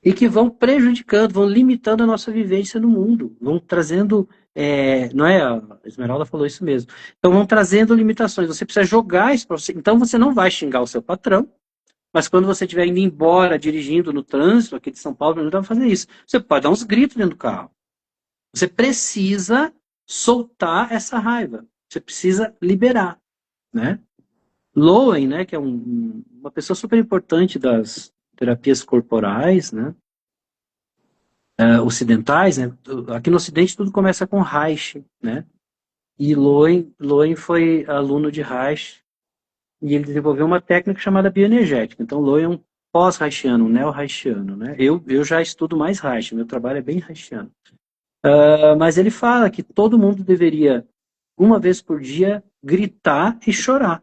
e que vão prejudicando, vão limitando a nossa vivência no mundo, vão trazendo, não é? A Esmeralda falou isso mesmo. Então vão trazendo limitações. Você precisa jogar isso para você. Então você não vai xingar o seu patrão, mas quando você estiver indo embora, dirigindo no trânsito aqui de São Paulo, não dá para fazer isso. Você pode dar uns gritos dentro do carro. Você precisa soltar essa raiva. Você precisa liberar, né? Lowen, né, que é uma pessoa super importante das terapias corporais, né? Ocidentais, né? Aqui no Ocidente tudo começa com Reich, né? E Lowen foi aluno de Reich e ele desenvolveu uma técnica chamada bioenergética. Então, Lowen é um pós-Reichiano, um neo-Reichiano, né? Eu já estudo mais Reich, meu trabalho é bem Reichiano. Mas ele fala que todo mundo deveria, uma vez por dia, gritar e chorar.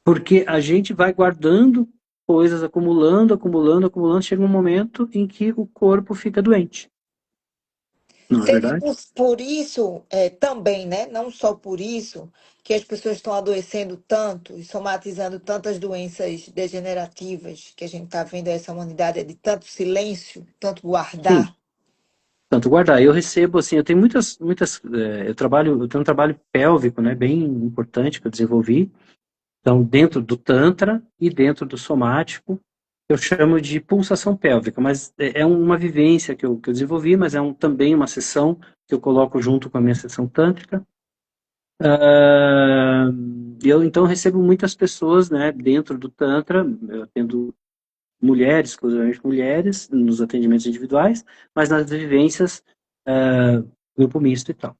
Porque a gente vai guardando coisas, acumulando, acumulando, acumulando, chega um momento em que o corpo fica doente. Não é seria verdade? por isso também, né? Não só por isso que as pessoas estão adoecendo tanto e somatizando tantas doenças degenerativas que a gente está vendo essa humanidade é de tanto silêncio, tanto Sim. guardar. Tanto guardar. Eu recebo, assim, eu tenho eu tenho um trabalho pélvico, né, bem importante que eu desenvolvi. Então, dentro do Tantra e dentro do somático, eu chamo de pulsação pélvica, mas é uma vivência que eu desenvolvi, mas é também uma sessão que eu coloco junto com a minha sessão tântrica. Eu, então, recebo muitas pessoas, né, dentro do Tantra, eu atendo mulheres, exclusivamente mulheres, nos atendimentos individuais, mas nas vivências, grupo misto e tal.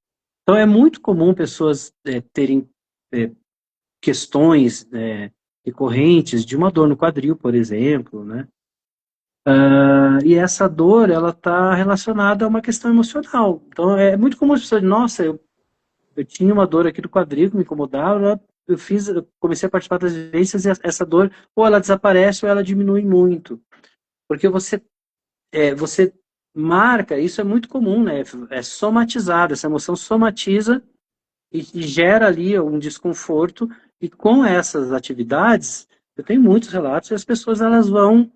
Então, é muito comum pessoas terem questões recorrentes de uma dor no quadril, por exemplo, né? E essa dor, ela está relacionada a uma questão emocional. Então, é muito comum as pessoas, nossa, eu tinha uma dor aqui do quadril que me incomodava, eu comecei a participar das vivências e essa dor, ou ela desaparece ou ela diminui muito. Porque você marca, isso é muito comum, né? É somatizado, essa emoção somatiza e gera ali um desconforto, e com essas atividades, eu tenho muitos relatos, e as pessoas elas vão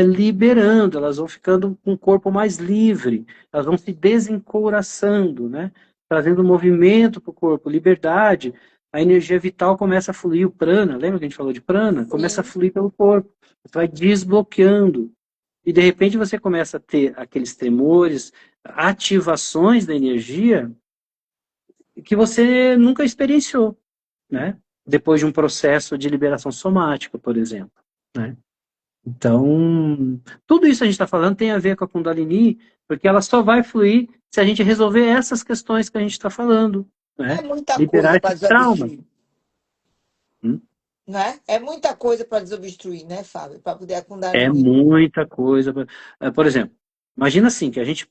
liberando, elas vão ficando com o corpo mais livre, elas vão se desencouraçando, né? Trazendo movimento para o corpo, liberdade, a energia vital começa a fluir, o prana, lembra que a gente falou de prana? Começa a Sim. fluir pelo corpo, você vai desbloqueando, e de repente você começa a ter aqueles tremores, ativações da energia, que você nunca experienciou, né? Depois de um processo de liberação somática, por exemplo, né? Então, tudo isso a gente está falando tem a ver com a Kundalini, porque ela só vai fluir se a gente resolver essas questões que a gente está falando, É né? muita Liberar coisa para esses traumas. desobstruir, né? É muita coisa para desobstruir, né, Fábio? Para poder a É Kundalini. muita coisa. Por exemplo, imagina assim, que a gente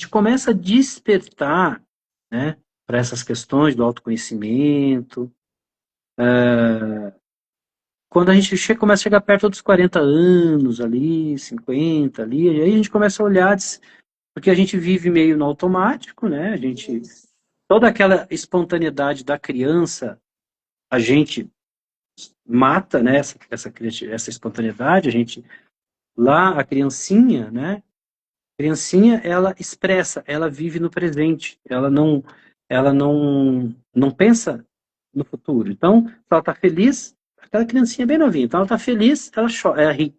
começa a despertar, né, para essas questões do autoconhecimento, quando a gente começa a chegar perto dos 40 anos ali, 50 ali, aí a gente começa a olhar, porque a gente vive meio no automático, né? Isso. Toda aquela espontaneidade da criança, a gente mata, né? Essa espontaneidade, a gente, lá, a criancinha, né? A criancinha, ela expressa, ela vive no presente, ela não pensa no futuro. Então, se ela está feliz, aquela criancinha bem novinha, então ela está feliz, ela chora, ela ri.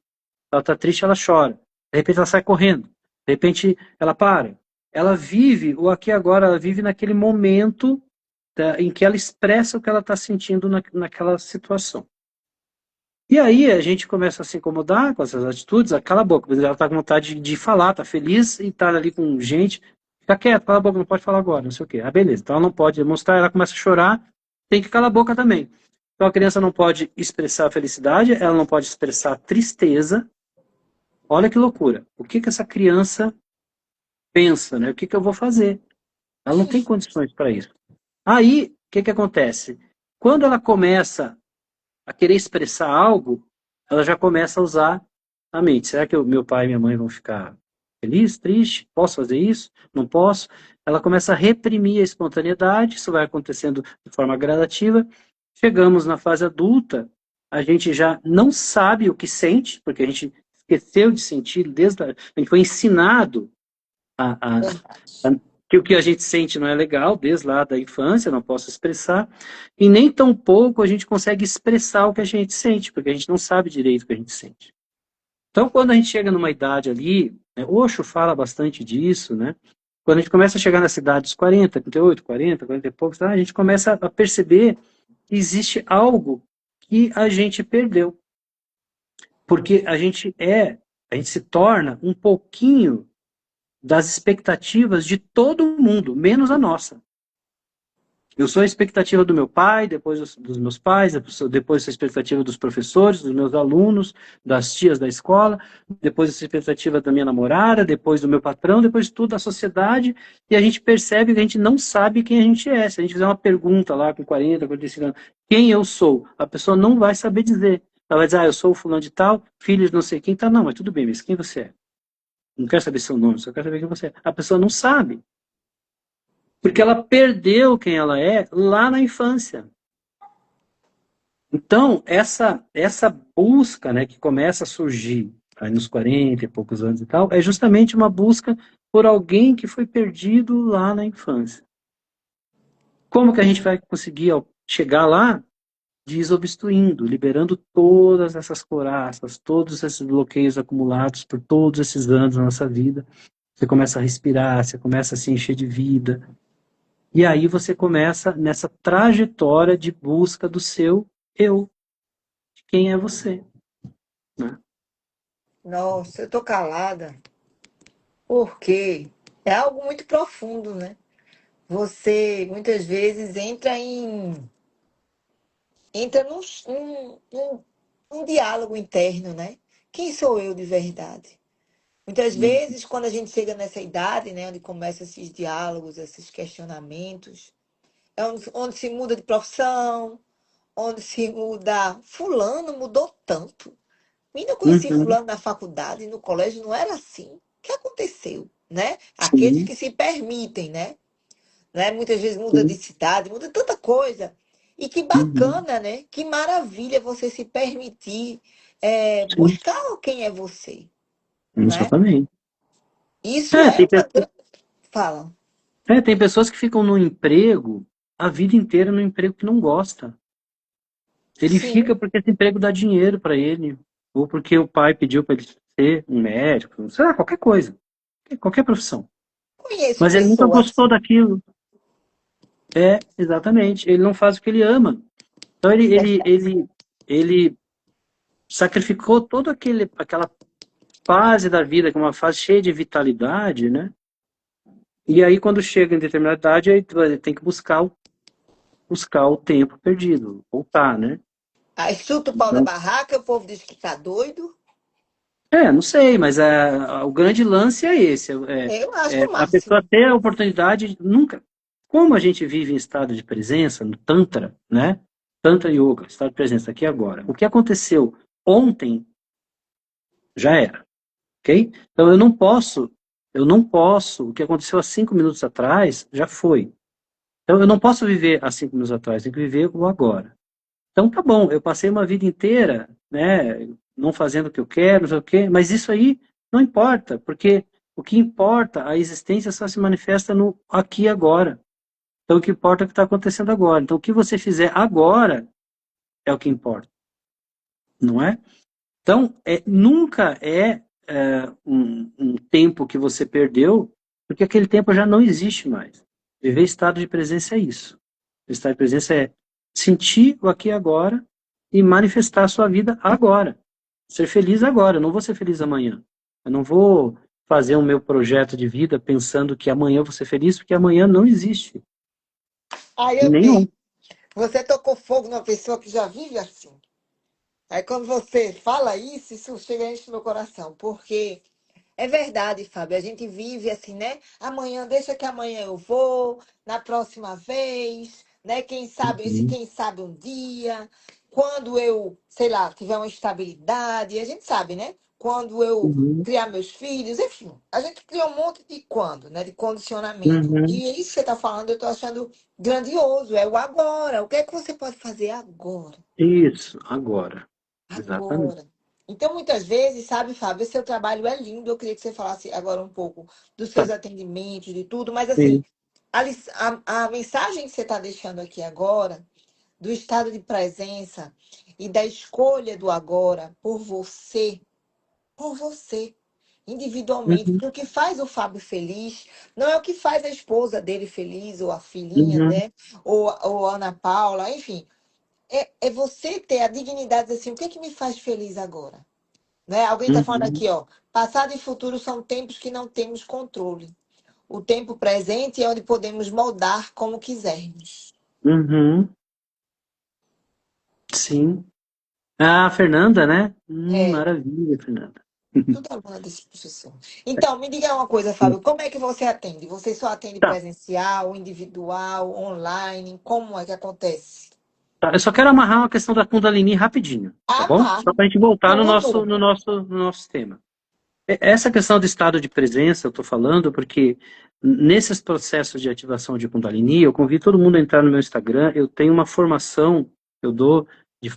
Ela está triste, ela chora. De repente ela sai correndo. De repente ela para. Ela vive o aqui e agora, ela vive naquele momento em que ela expressa o que ela está sentindo naquela situação. E aí a gente começa a se incomodar com essas atitudes, cala a boca, ela está com vontade de falar, está feliz e está ali com gente, fica quieto, cala a boca, não pode falar agora, não sei o quê. Ah, beleza, então ela não pode demonstrar, ela começa a chorar, tem que calar a boca também. Então a criança não pode expressar felicidade, ela não pode expressar tristeza. Olha que loucura. O que essa criança pensa, né? O que eu vou fazer? Ela não tem condições para isso. Aí, o que acontece? Quando ela começa a querer expressar algo, ela já começa a usar a mente. Será que meu pai e minha mãe vão ficar felizes, tristes? Posso fazer isso? Não posso? Ela começa a reprimir a espontaneidade, isso vai acontecendo de forma gradativa. Chegamos na fase adulta, a gente já não sabe o que sente, porque a gente esqueceu de sentir, a gente foi ensinado a que o que a gente sente não é legal, desde lá da infância, não posso expressar, e nem tão pouco a gente consegue expressar o que a gente sente, porque a gente não sabe direito o que a gente sente. Então, quando a gente chega numa idade ali, né, Osho fala bastante disso, né? Quando a gente começa a chegar na cidade dos 40, 38, 40, 40 e poucos, a gente começa a perceber que existe algo que a gente perdeu. Porque a gente se torna um pouquinho das expectativas de todo mundo, menos a nossa. Eu sou a expectativa do meu pai, depois dos meus pais, depois sou a expectativa dos professores, dos meus alunos, das tias da escola, depois a expectativa da minha namorada, depois do meu patrão, depois de tudo da sociedade, e a gente percebe que a gente não sabe quem a gente é. Se a gente fizer uma pergunta lá com 40, 45 anos, quem eu sou? A pessoa não vai saber dizer. Ela vai dizer, eu sou o fulano de tal, filho de não sei quem, tá, não, mas tudo bem, mas quem você é? Não quero saber seu nome, só quero saber quem você é. A pessoa não sabe. Porque ela perdeu quem ela é lá na infância. Então, essa busca, né, que começa a surgir aí nos 40 e poucos anos e tal, é justamente uma busca por alguém que foi perdido lá na infância. Como que a gente vai conseguir chegar lá? desobstruindo, liberando todas essas coraças, todos esses bloqueios acumulados por todos esses anos na nossa vida. Você começa a respirar, você começa a se encher de vida. E aí você começa nessa trajetória de busca do seu eu, de quem é você, né? Nossa, eu tô calada porque é algo muito profundo, né? Você muitas vezes entra num diálogo interno, né? Quem sou eu de verdade? Muitas vezes, quando a gente chega nessa idade, né, onde começam esses diálogos, esses questionamentos, é onde se muda de profissão, onde se muda. Fulano mudou tanto. Menina, eu conheci Uhum, fulano na faculdade, no colégio, não era assim. O que aconteceu, né? Aqueles sim, que se permitem, né? Muitas vezes muda de sim, cidade, muda tanta coisa. E que uhum, bacana, né? Que maravilha você se permitir sim, buscar quem é você, né? exatamente. Isso É, é tem, uma pe- grande. Fala. tem pessoas que ficam no emprego a vida inteira no emprego que não gosta. Ele fica Sim, porque esse emprego dá dinheiro para ele, ou porque o pai pediu para ele ser um médico, sei lá, qualquer coisa, qualquer profissão. conheço Mas ele nunca pessoas gostou assim. daquilo. É, exatamente. Ele não faz o que ele ama. Então Verdade. ele sacrificou toda aquela fase da vida, que é uma fase cheia de vitalidade, né? E aí, quando chega em determinada idade, aí ele tem que buscar o tempo perdido, voltar, né? Aí chuta o pau da Então, barraca, o povo diz que tá doido. não sei, mas o grande lance é esse: Eu acho o a pessoa máximo. ter a oportunidade de nunca. Como a gente vive em estado de presença, no Tantra, né? Tantra Yoga, estado de presença aqui e agora. O que aconteceu ontem já era, ok? Então eu não posso, o que aconteceu há 5 minutos atrás já foi. Então eu não posso viver há 5 minutos atrás, tenho que viver o agora. Então tá bom, eu passei uma vida inteira, né, não fazendo o que eu quero, não sei o quê, mas isso aí não importa, porque o que importa, a existência só se manifesta no aqui e agora. Então o que importa é o que está acontecendo agora. Então o que você fizer agora é o que importa, não é? Então nunca um tempo que você perdeu, porque aquele tempo já não existe mais. Viver estado de presença é isso. Estar em presença é sentir o aqui e agora e manifestar a sua vida agora. Ser feliz agora. Eu não vou ser feliz amanhã. Eu não vou fazer o meu projeto de vida pensando que amanhã eu vou ser feliz, porque amanhã não existe. Aí eu Nenhum. tenho. Você tocou fogo numa pessoa que já vive assim. Aí quando você fala isso chega a encher meu coração. Porque é verdade, Fábio. A gente vive assim, né? Amanhã, deixa que amanhã eu vou, na próxima vez, né? Quem sabe, esse Uhum. quem sabe um dia, quando eu, sei lá, tiver uma estabilidade, a gente sabe, né? Quando eu Uhum. criar meus filhos, enfim, a gente cria um monte de quando, né? De condicionamento. Uhum. E isso que você está falando, eu estou achando grandioso. É o agora. O que é que você pode fazer agora? Isso, agora. Exatamente. Agora. Então, muitas vezes, sabe, Fábio, seu trabalho é lindo. Eu queria que você falasse agora um pouco dos Tá. seus atendimentos, de tudo, mas assim, Sim. a mensagem que você está deixando aqui agora, do estado de presença e da escolha do agora por você, individualmente. Uhum. Porque o que faz o Fábio feliz não é o que faz a esposa dele feliz, ou a filhinha, Uhum. né? Ou a Ana Paula, enfim. É você ter a dignidade de dizer assim, o que é que me faz feliz agora? Né? Alguém está falando Uhum. aqui, ó. Passado e futuro são tempos que não temos controle. O tempo presente é onde podemos moldar como quisermos. Uhum. Sim. Ah, Fernanda, né? É, Maravilha, Fernanda. tudo aluna desse professor. Então, me diga uma coisa, Fábio. Como é que você atende? Você só atende Tá. presencial, individual, online? Como é que acontece? Tá, eu só quero amarrar uma questão da Kundalini rapidinho, tá bom? Ah, Só para a gente voltar no nosso, tudo. no nosso, no nosso tema. Essa questão do estado de presença, eu estou falando porque nesses processos de ativação de Kundalini, eu convido todo mundo a entrar no meu Instagram. Eu tenho uma formação que eu dou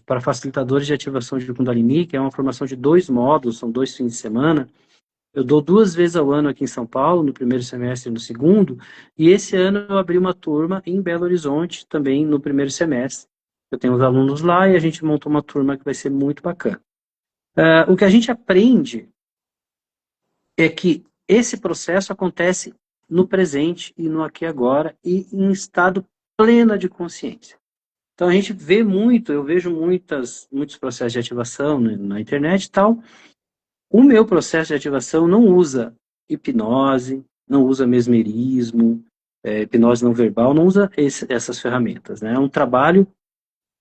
para facilitadores de ativação de Kundalini, que é uma formação de 2 módulos, são 2 fins de semana. Eu dou 2 vezes ao ano aqui em São Paulo, no primeiro semestre e no segundo, e esse ano eu abri uma turma em Belo Horizonte, também no primeiro semestre. Eu tenho os alunos lá e a gente montou uma turma que vai ser muito bacana. O que a gente aprende é que esse processo acontece no presente e no aqui e agora e em estado pleno de consciência. Então a gente vê muito, eu vejo muitos processos de ativação na internet e tal. O meu processo de ativação não usa hipnose, não usa mesmerismo, hipnose não verbal, não usa essas ferramentas, né? É um trabalho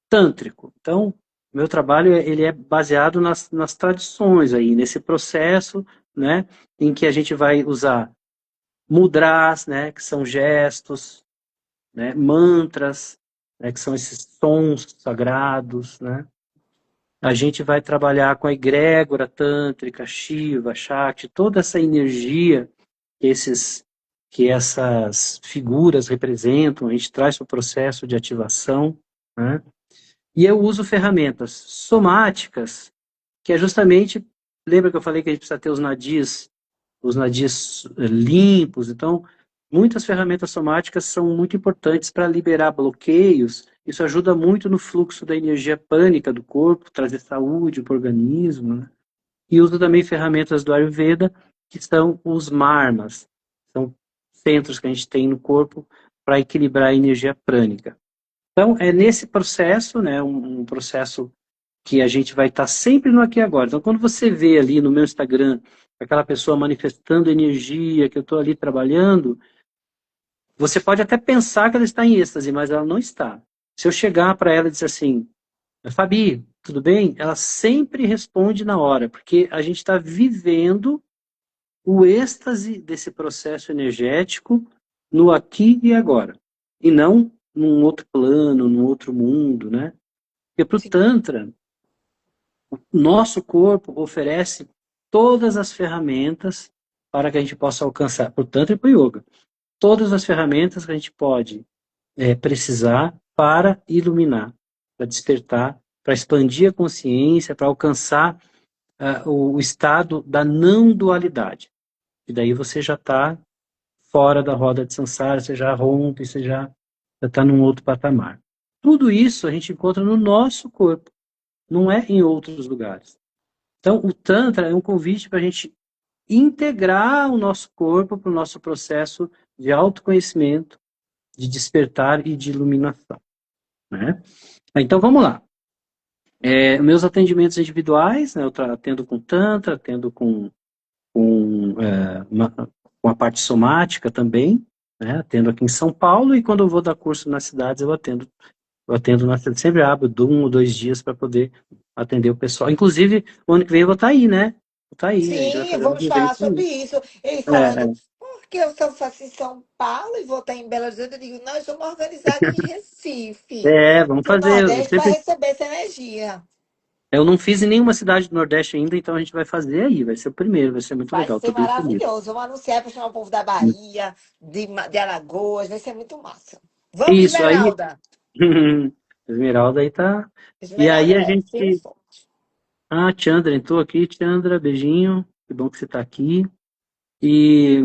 tântrico. Então, meu trabalho ele é baseado nas tradições aí, nesse processo, né, em que a gente vai usar mudras, né, que são gestos, né, mantras, né, que são esses sons sagrados, né. A gente vai trabalhar com a egrégora tântrica, Shiva, Shakti, toda essa energia que essas figuras representam, a gente traz para o processo de ativação, né? E eu uso ferramentas somáticas, que é justamente, lembra que eu falei que a gente precisa ter os nadis limpos, então muitas ferramentas somáticas são muito importantes para liberar bloqueios, isso ajuda muito no fluxo da energia pânica do corpo, trazer saúde para o organismo, né? E uso também ferramentas do Ayurveda, que são os marmas, são centros que a gente tem no corpo para equilibrar a energia prânica. Então, é nesse processo, né, um processo que a gente vai estar sempre no aqui e agora. Então, quando você vê ali no meu Instagram aquela pessoa manifestando energia, que eu estou ali trabalhando, você pode até pensar que ela está em êxtase, mas ela não está. Se eu chegar para ela e dizer assim, Fabi, tudo bem? Ela sempre responde na hora, porque a gente está vivendo o êxtase desse processo energético no aqui e agora. E não num outro plano, num outro mundo, né? Porque para o Sim. Tantra, nosso corpo oferece todas as ferramentas para que a gente possa alcançar, para o Tantra e para o Yoga, todas as ferramentas que a gente pode precisar para iluminar, para despertar, para expandir a consciência, para alcançar o estado da não dualidade. E daí você já está fora da roda de samsara, você já rompe, você já está num outro patamar. Tudo isso a gente encontra no nosso corpo, não é em outros lugares. Então, o Tantra é um convite para a gente integrar o nosso corpo para o nosso processo de autoconhecimento, de despertar e de iluminação, né? Então, vamos lá. Meus atendimentos individuais, né, eu atendo com Tantra, atendo com a parte somática também, né, atendo aqui em São Paulo, e quando eu vou dar curso nas cidades, eu atendo sempre abro 1 ou 2 dias para poder atender o pessoal. Inclusive, o ano que vem eu vou estar aí, né? Vou estar aí, a gente vai Sim, fazer um vamos falar evento sobre aí. isso. Ele É, falando, porque eu só faço em São Paulo e vou estar em Belo Horizonte, eu digo, nós vamos organizar aqui em Recife, vamos para o fazer. Nordeste, para receber essa energia. Eu não fiz em nenhuma cidade do Nordeste ainda, então a gente vai fazer aí, vai ser o primeiro, vai ser muito Vai legal, ser estou bem feliz. maravilhoso. Vamos anunciar para chamar o povo da Bahia, de Alagoas, vai ser muito massa. Vamos, Isso, aí, Esmeralda. Esmeralda aí tá. E Esmeralda aí a é firme e gente. forte. Ah, Tiandra, entrou aqui, Tiandra, beijinho, que bom que você está aqui. E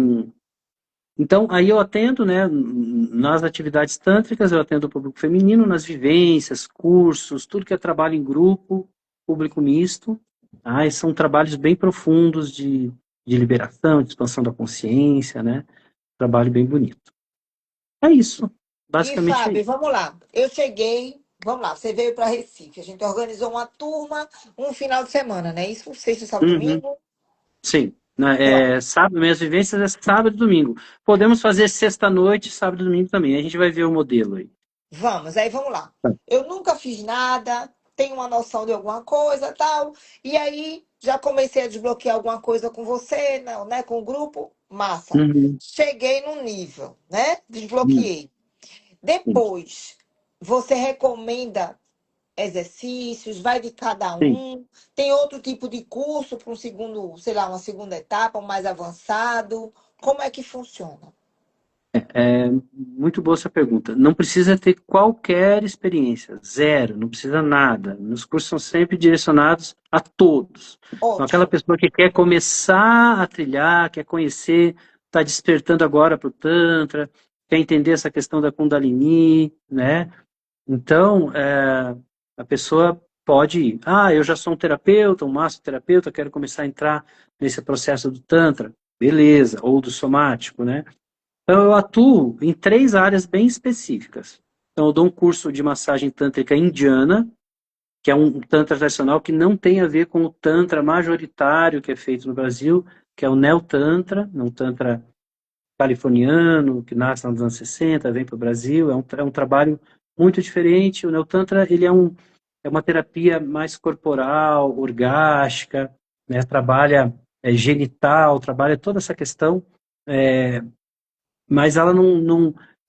então, aí eu atendo, né, nas atividades tântricas, eu atendo o público feminino, nas vivências, cursos, tudo que é trabalho em grupo, público misto. Ah, e são trabalhos bem profundos de liberação, de expansão da consciência, né? Trabalho bem bonito. É isso. E, Basicamente é Fábio, isso. vamos lá. Eu cheguei, vamos lá, você veio para Recife. A gente organizou uma turma, um final de semana, né? Isso, sexta, sábado, Uhum. domingo. Sim. Né, Pronto. sábado, minhas vivências é sábado e domingo. Podemos fazer sexta-noite, sábado e domingo também. A gente vai ver o modelo aí. Vamos, aí vamos lá. Tá. Eu nunca fiz nada, tenho uma noção de alguma coisa, tal. E aí já comecei a desbloquear alguma coisa com você, não, né? Com o grupo, massa. Uhum. Cheguei no nível, né? Uhum. Desbloqueei. Sim. Depois, você recomenda exercícios, vai de cada Sim. um. Tem outro tipo de curso para um segundo, sei lá, uma segunda etapa, um mais avançado. Como é que funciona? Muito boa essa pergunta. Não precisa ter qualquer experiência, zero, não precisa nada. Meus cursos são sempre direcionados a todos. Então, aquela Ótimo. pessoa que quer começar a trilhar, quer conhecer, está despertando agora para o Tantra, quer entender essa questão da Kundalini, né? Então, a pessoa pode ir. Ah, eu já sou um terapeuta, um massoterapeuta, quero começar a entrar nesse processo do Tantra. Beleza, ou do somático, né? Então, eu atuo em 3 áreas bem específicas. Então, eu dou um curso de massagem tântrica indiana, que é um Tantra tradicional que não tem a ver com o Tantra majoritário que é feito no Brasil, que é o Neo-Tantra, um Tantra californiano, que nasce nos anos 60, vem para o Brasil, é um trabalho muito diferente. O Neotantra, ele é uma terapia mais corporal, orgástica, né? Trabalha genital, trabalha toda essa questão, mas ela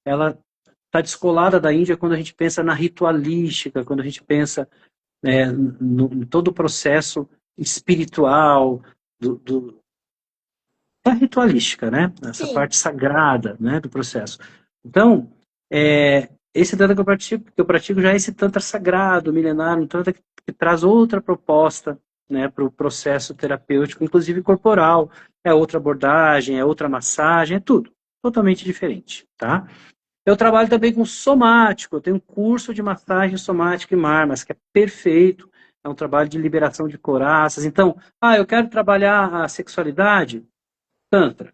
ela está descolada da Índia quando a gente pensa na ritualística, quando a gente pensa em todo o processo espiritual da ritualística, né? Essa Sim. parte sagrada, né, do processo. Então, esse tantra que eu pratico já é esse tantra sagrado, milenar, um tantra que traz outra proposta, né, para o processo terapêutico, inclusive corporal. É outra abordagem, é outra massagem, é tudo totalmente diferente, tá? Eu trabalho também com somático, eu tenho um curso de massagem somática e marmas, que é perfeito, é um trabalho de liberação de coraças. Então, eu quero trabalhar a sexualidade, Tantra.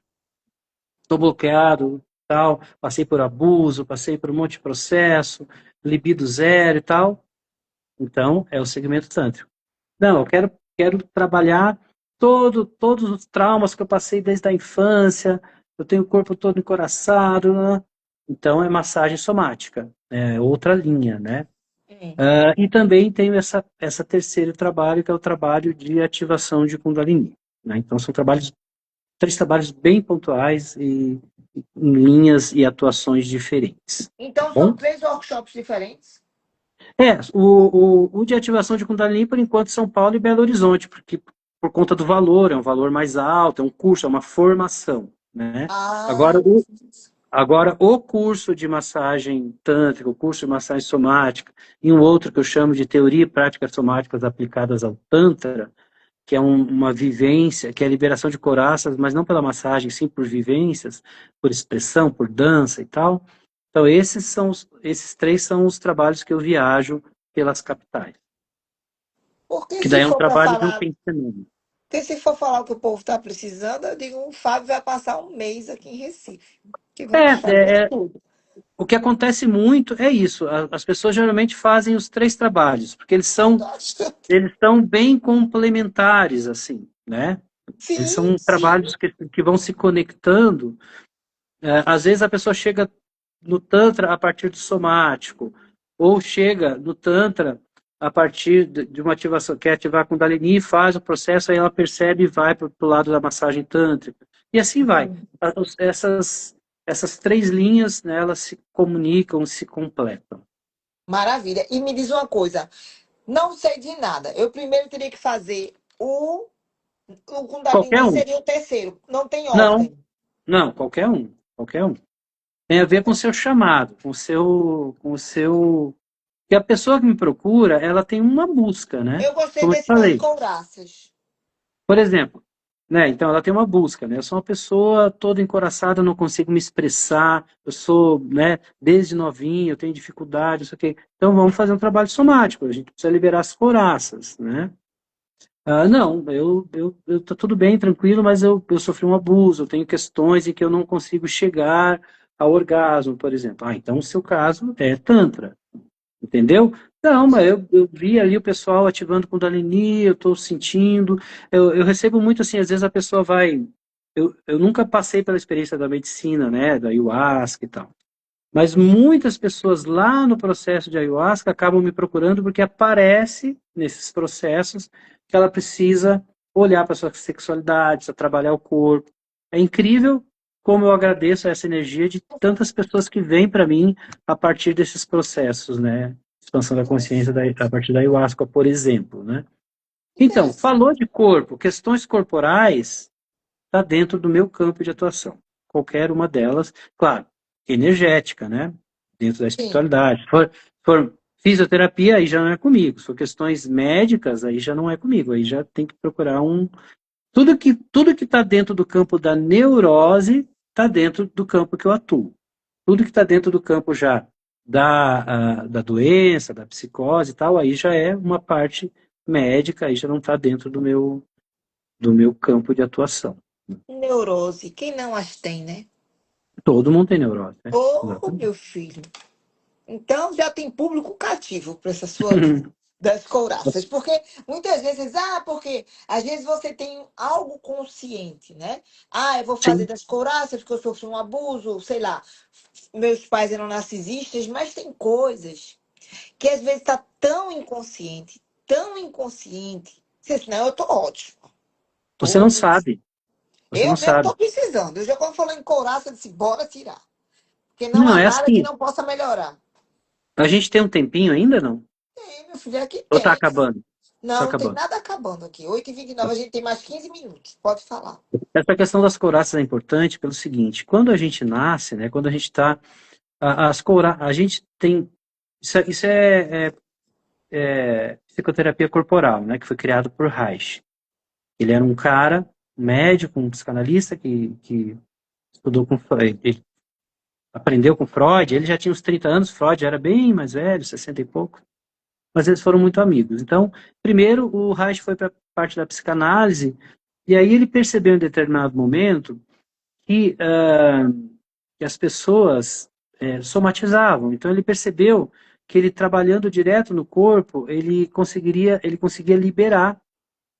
Estou bloqueado, tal, passei por abuso, passei por um monte de processo, libido zero e tal. Então, é o segmento tântrico. Não, eu quero trabalhar todos os traumas que eu passei desde a infância, eu tenho o corpo todo encoraçado, né? Então, é massagem somática, é outra linha, né? Hum. E também tenho essa terceiro trabalho, que é o trabalho de ativação de Kundalini, né? Então, são 3 trabalhos bem pontuais e em linhas e atuações diferentes, tá Então, são bom? 3 workshops diferentes? O de ativação de Kundalini, por enquanto, São Paulo e Belo Horizonte, porque por conta do valor, é um valor mais alto, é um curso, é uma formação, né? Ah, Agora, o curso de massagem tântrica, o curso de massagem somática, e um outro que eu chamo de teoria e práticas somáticas aplicadas ao Tantra, que é uma vivência, que é a liberação de coraças, mas não pela massagem, sim por vivências, por expressão, por dança e tal. Então, esses 3 são os trabalhos que eu viajo pelas capitais. porque Que se daí é um for para trabalho de um falar, fim de semana. porque se for falar o que o povo está precisando, eu digo, o Fábio vai passar um mês aqui em Recife, que É, vamos fazer é, é, tudo. o que acontece muito é isso. As pessoas geralmente fazem os 3 trabalhos, porque eles são bem complementares, assim, né? Eles Sim, são sim. trabalhos que vão se conectando. Às vezes a pessoa chega no Tantra a partir do somático, ou chega no Tantra a partir de uma ativação, quer ativar com Kundalini, faz o processo, aí ela percebe e vai para o lado da massagem tântrica. E assim vai. Essas 3 linhas, né, elas se comunicam, se completam. Maravilha. E me diz uma coisa, não sei de nada. Eu primeiro teria que fazer o Qualquer Kundalini um. seria o terceiro. Não tem Não, ordem. não, qualquer um. Qualquer um. Tem a ver com o seu chamado, com o seu. E a pessoa que me procura, ela tem uma busca, né? Eu gostei Como eu te desse das falei. couraças. Por exemplo, né? Então ela tem uma busca, né? Eu sou uma pessoa toda encoraçada, não consigo me expressar, eu sou, né, desde novinho, eu tenho dificuldade, isso aqui. Então vamos fazer um trabalho somático, a gente precisa liberar as couraças, né? Não, eu tô tudo bem, tranquilo, mas eu sofri um abuso, eu tenho questões em que eu não consigo chegar ao orgasmo, por exemplo. Então o seu caso é Tantra. Entendeu? Não, mas eu vi ali o pessoal ativando Kundalini, eu estou sentindo. Eu recebo muito assim, às vezes a pessoa vai. Eu nunca passei pela experiência da medicina, né, da ayahuasca e tal. Mas muitas pessoas lá no processo de ayahuasca acabam me procurando porque aparece nesses processos que ela precisa olhar para sua sexualidade, precisa trabalhar o corpo. É incrível como eu agradeço essa energia de tantas pessoas que vêm para mim a partir desses processos, né? Expansão da consciência a partir da ayahuasca, por exemplo, né? Então, falou Interessante. de corpo, questões corporais, está dentro do meu campo de atuação. Qualquer uma delas, claro, energética, né? Dentro da Sim. espiritualidade. Se for fisioterapia, aí já não é comigo. Se for questões médicas, aí já não é comigo. Aí já tem que procurar um. Tudo que está dentro do campo da neurose está dentro do campo que eu atuo. Tudo que está dentro do campo já da doença, da psicose e tal, aí já é uma parte médica, aí já não está dentro do meu campo de atuação. Neurose, quem não as tem, né? Todo mundo tem neurose, né? Ô, Exatamente. meu filho. Então já tem público cativo para essa sua dúvida das couraças. Porque muitas vezes, porque às vezes você tem algo consciente, né? Eu vou fazer Sim. das couraças porque eu sofri um abuso, sei lá, meus pais eram narcisistas, mas tem coisas que às vezes está tão inconsciente. Você diz, não, eu tô ótimo. Você não Tô... sabe. Você não Eu mesmo sabe. tô precisando. Eu já quando falou em couraça, eu disse, bora tirar. Porque não Não, há é nada que assim. não possa melhorar. A gente tem um tempinho ainda, não? Tem, meu filho, aqui Ou tá tem. acabando? Tá Não, não tem acabando. nada acabando aqui. 8h29, a gente tem mais 15 minutos. Pode falar. Essa questão das couraças é importante pelo seguinte: quando a gente nasce, né? Quando a gente está, a gente tem, isso é psicoterapia corporal, né? Que foi criado por Reich. Ele era um cara, um médico, um psicanalista que estudou com Freud, ele aprendeu com Freud. Ele já tinha uns 30 anos, Freud era bem mais velho, 60 e pouco. Mas eles foram muito amigos. Então, primeiro, o Reich foi para a parte da psicanálise, e aí ele percebeu em determinado momento que as pessoas somatizavam. Então, ele percebeu que ele trabalhando direto no corpo, ele conseguia liberar,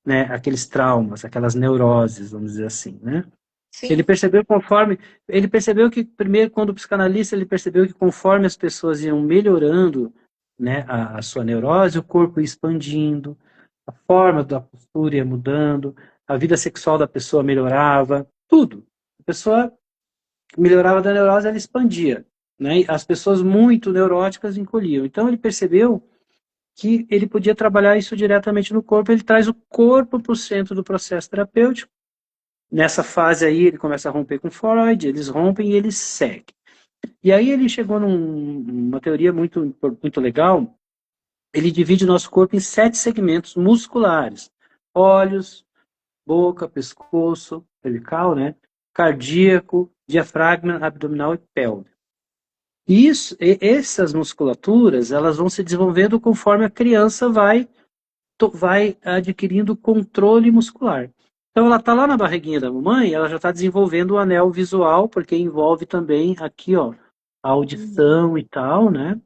né, aqueles traumas, aquelas neuroses, vamos dizer assim, né? Ele Sim, percebeu conforme, ele percebeu que primeiro quando o psicanalista ele percebeu que conforme as pessoas iam melhorando, né, a sua neurose, o corpo ia expandindo, a forma da postura ia mudando, a vida sexual da pessoa melhorava, tudo. A pessoa melhorava da neurose, ela expandia, né? E as pessoas muito neuróticas encolhiam. Então ele percebeu que ele podia trabalhar isso diretamente no corpo, ele traz o corpo para o centro do processo terapêutico. Nessa fase aí, ele começa a romper com Freud, eles rompem e eles seguem. E aí ele chegou numa teoria muito, muito legal, ele divide o nosso corpo em 7 segmentos musculares. Olhos, boca, pescoço, cervical, né? Cardíaco, diafragma, abdominal e pélvico. Isso, essas musculaturas, elas vão se desenvolvendo conforme a criança vai adquirindo controle muscular. Então ela está lá na barriguinha da mamãe, ela já está desenvolvendo o anel visual, porque envolve também aqui, ó, a audição e tal, né?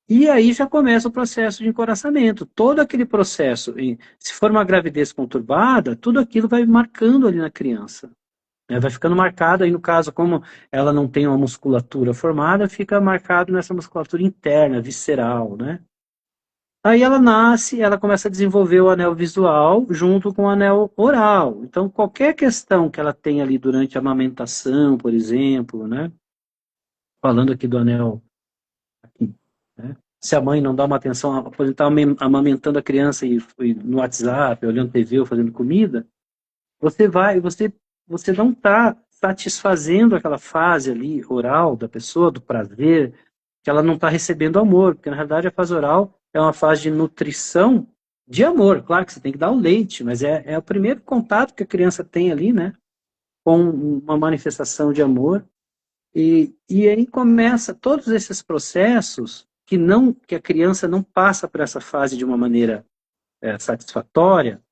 E aí já começa o processo de encoraçamento. Todo aquele processo, se for uma gravidez conturbada, tudo aquilo vai marcando ali na criança, né? Vai ficando marcado, aí no caso, como ela não tem uma musculatura formada, fica marcado nessa musculatura interna, visceral, né? Aí ela nasce, ela começa a desenvolver o anel visual junto com o anel oral. Então, qualquer questão que ela tem ali durante a amamentação, por exemplo, né? Falando aqui do anel, aqui, né? Se a mãe não dá uma atenção, por exemplo, está amamentando a criança e no WhatsApp, olhando TV ou fazendo comida, você não está satisfazendo aquela fase ali oral da pessoa, do prazer, que ela não está recebendo amor, porque na realidade a fase oral é uma fase de nutrição de amor. Claro que você tem que dar o leite, mas é o primeiro contato que a criança tem ali, né, com uma manifestação de amor. E aí começa todos esses processos que a criança não passa por essa fase de uma maneira satisfatória,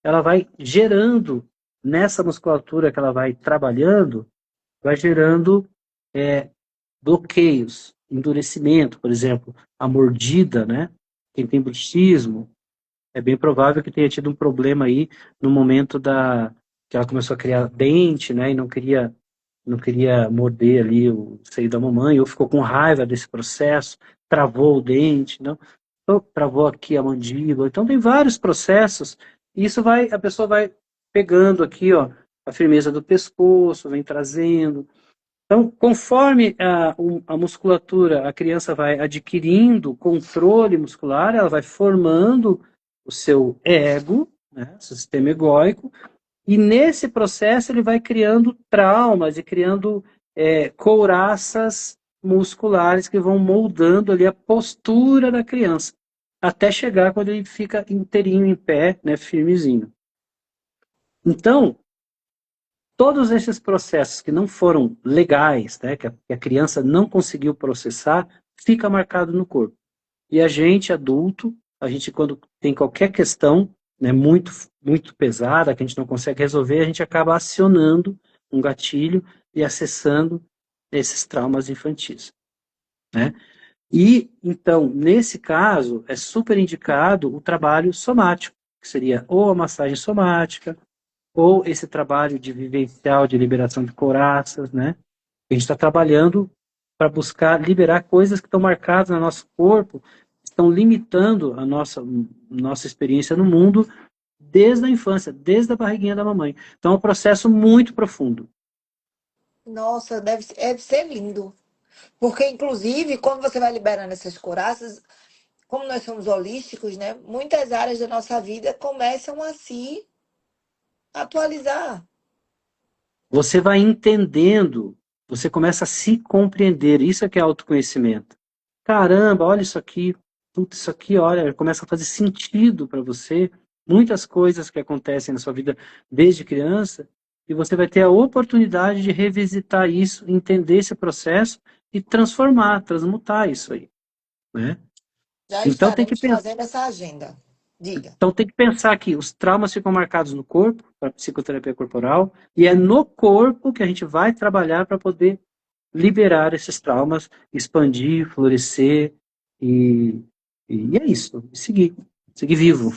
ela vai gerando, nessa musculatura que ela vai trabalhando, vai gerando bloqueios, endurecimento, por exemplo, a mordida, né? Quem tem bruxismo, é bem provável que tenha tido um problema aí no momento que ela começou a criar dente, né? E não queria morder ali o seio da mamãe, ou ficou com raiva desse processo, travou o dente, não? Ou travou aqui a mandíbula. Então tem vários processos, e a pessoa vai pegando aqui, ó, a firmeza do pescoço, vem trazendo. Então, conforme a musculatura, a criança vai adquirindo controle muscular, ela vai formando o seu ego, né, seu sistema egóico, e nesse processo ele vai criando traumas e criando couraças musculares que vão moldando ali a postura da criança, até chegar quando ele fica inteirinho em pé, né, firmezinho. Então, todos esses processos que não foram legais, né, que a criança não conseguiu processar, fica marcado no corpo. E a gente, adulto, a gente quando tem qualquer questão, né, muito pesada, que a gente não consegue resolver, a gente acaba acionando um gatilho e acessando esses traumas infantis, né? E, então, nesse caso, é super indicado o trabalho somático, que seria ou a massagem somática, ou esse trabalho de vivencial, de liberação de couraças, né? A gente está trabalhando para buscar liberar coisas que estão marcadas no nosso corpo, estão limitando a nossa experiência no mundo desde a infância, desde a barriguinha da mamãe. Então, é um processo muito profundo. Nossa, deve ser lindo. Porque, inclusive, quando você vai liberando essas coraças, como nós somos holísticos, né? Muitas áreas da nossa vida começam a se atualizar. Você vai entendendo, você começa a se compreender. Isso é que é autoconhecimento. Caramba, olha isso aqui, putz, isso aqui, olha, começa a fazer sentido para você. Muitas coisas que acontecem na sua vida desde criança, e você vai ter a oportunidade de revisitar isso, entender esse processo e transformar, transmutar isso aí, né? Já Então tem que estaremos pensar. fazendo essa agenda. Diga. Então tem que pensar que os traumas ficam marcados no corpo, para psicoterapia corporal, e é no corpo que a gente vai trabalhar para poder liberar esses traumas, expandir, florescer e, e é isso, seguir vivo.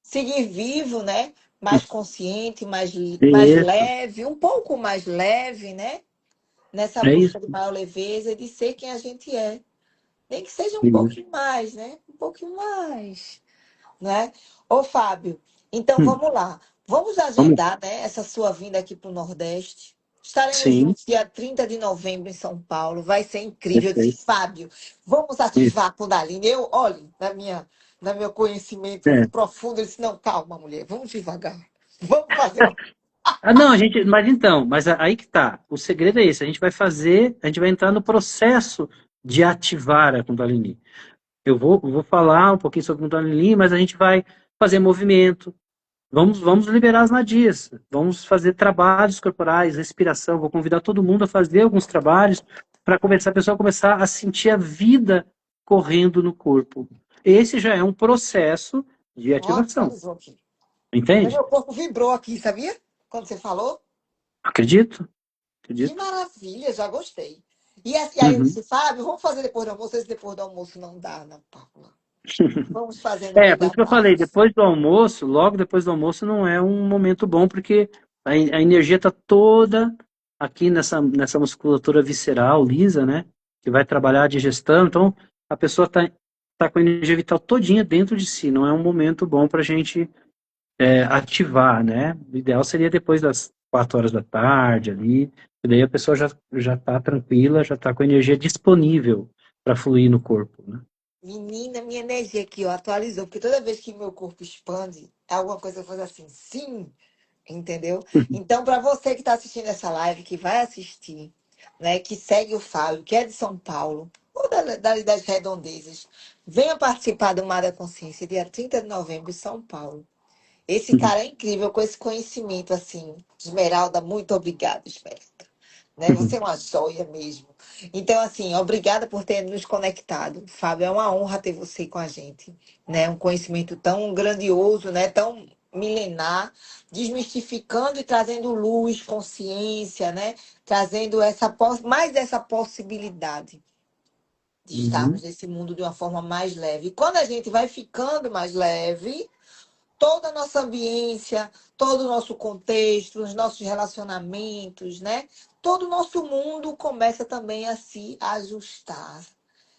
Seguir vivo, né? Mais consciente, mais Isso, leve, um pouco mais leve, né? Nessa é isso, busca de maior leveza e de ser quem a gente é. Nem que seja um isso. pouquinho mais, né? Um pouquinho mais, né? Ô, Fábio, então Hum, vamos lá. Vamos vamos, agendar, né, essa sua vinda aqui para o Nordeste. Estaremos sim, juntos dia 30 de novembro em São Paulo. Vai ser incrível. Eu disse, perfeito. Fábio, vamos Isso, ativar a Kundalini. Eu, olhe, no meu conhecimento é. profundo, eu disse, não, calma, mulher, vamos devagar. Vamos fazer uma... Ah, não, mas aí que tá. O segredo é esse. A gente vai entrar no processo de ativar a Kundalini. Vou falar um pouquinho sobre Kundalini, mas a gente vai fazer movimento. Vamos liberar as nadias. Vamos fazer trabalhos corporais, respiração. Vou convidar todo mundo a fazer alguns trabalhos para começar a pessoa começar a sentir a vida correndo no corpo. Esse já é um processo de Ó, ativação. atualizou aqui. Até Entende? meu corpo vibrou aqui, sabia? Quando você falou. Acredito, Que acredito. maravilha, já gostei. E aí eu Uhum. disse, Fábio, vamos fazer depois do almoço. Esse depois do almoço não dá, não, Paula. Vamos fazer no É, meio por da isso que eu falei, tarde. depois do almoço, logo depois do almoço, não é um momento bom, porque a energia está toda aqui nessa musculatura visceral, lisa, né? Que vai trabalhar a digestão. Então, a pessoa tá com a energia vital todinha dentro de si. Não é um momento bom para a gente ativar, né? O ideal seria depois das 4 horas da tarde ali, e daí a pessoa já está tranquila, já está com a energia disponível para fluir no corpo, né? Menina, minha energia aqui, ó, atualizou. Porque toda vez que meu corpo expande, alguma coisa faz assim, sim, entendeu? Então, para você que está assistindo essa live, que vai assistir, né, que segue o Fábio, que é de São Paulo, ou dali das redondezas, venha participar do Mar da Consciência, dia 30 de novembro, em São Paulo. Esse cara é incrível com esse conhecimento, assim. Esmeralda, muito obrigada, Esmeralda. Né? Você é uma joia mesmo. Então, assim, obrigada por ter nos conectado. Fábio, é uma honra ter você com a gente. Né? Um conhecimento tão grandioso, né? Tão milenar, desmistificando e trazendo luz, consciência, né? Trazendo mais essa possibilidade de estarmos Uhum. nesse mundo de uma forma mais leve. E quando a gente vai ficando mais leve, toda a nossa ambiência, todo o nosso contexto, os nossos relacionamentos, né? Todo o nosso mundo começa também a se ajustar,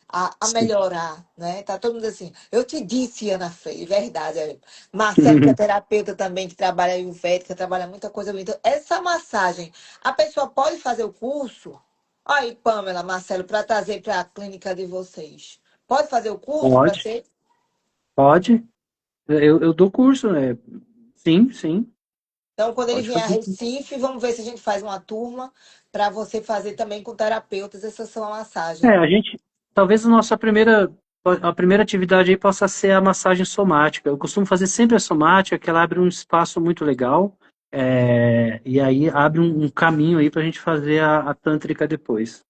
a Sim. melhorar, né? Tá todo mundo assim. Eu te disse, Ana Freire, verdade. Marcelo, que é terapeuta também, que trabalha ayurvédica, trabalha muita coisa bonita. Essa massagem, a pessoa pode fazer o curso? Aí, Pamela, Marcelo, para trazer para a clínica de vocês. Pode fazer o curso para Pode, ser? pode. Eu dou curso, né? Sim, sim, Então, quando ele pode vier a fazer. Recife, vamos ver se a gente faz uma turma para você fazer também com terapeutas essa sua massagem. A gente, talvez a primeira atividade aí possa ser a massagem somática. Eu costumo fazer sempre a somática, que ela abre um espaço muito legal, e aí abre um caminho aí para a gente fazer a tântrica depois.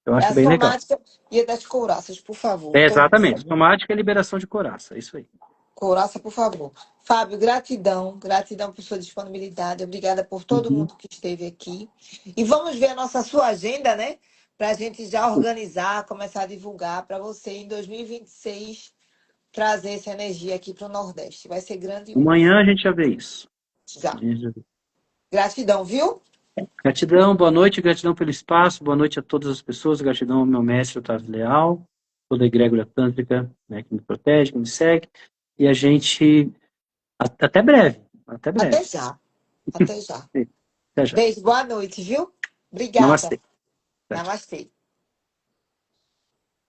Eu É acho a bem legal. somática e a das couraças, por favor. É, Todo mundo exatamente. sabe. Somática é liberação de coraça. É isso aí. Couraça, por favor. Fábio, gratidão. Gratidão por sua disponibilidade. Obrigada por todo Uhum. mundo que esteve aqui. E vamos ver sua agenda, né? Para a gente já organizar, começar a divulgar para você em 2026 trazer essa energia aqui para o Nordeste. Vai ser grandioso. Amanhã a gente já vê isso. Já. Gratidão, viu? Gratidão, boa noite, gratidão pelo espaço, boa noite a todas as pessoas, gratidão ao meu mestre Otávio Leal, toda a egrégora tântrica, né, que me protege, que me segue, e a gente, até breve, até Até breve. já. Até já. Até já. Beijo, boa noite, viu? Obrigada. Namastê. Gratidão. Namastê.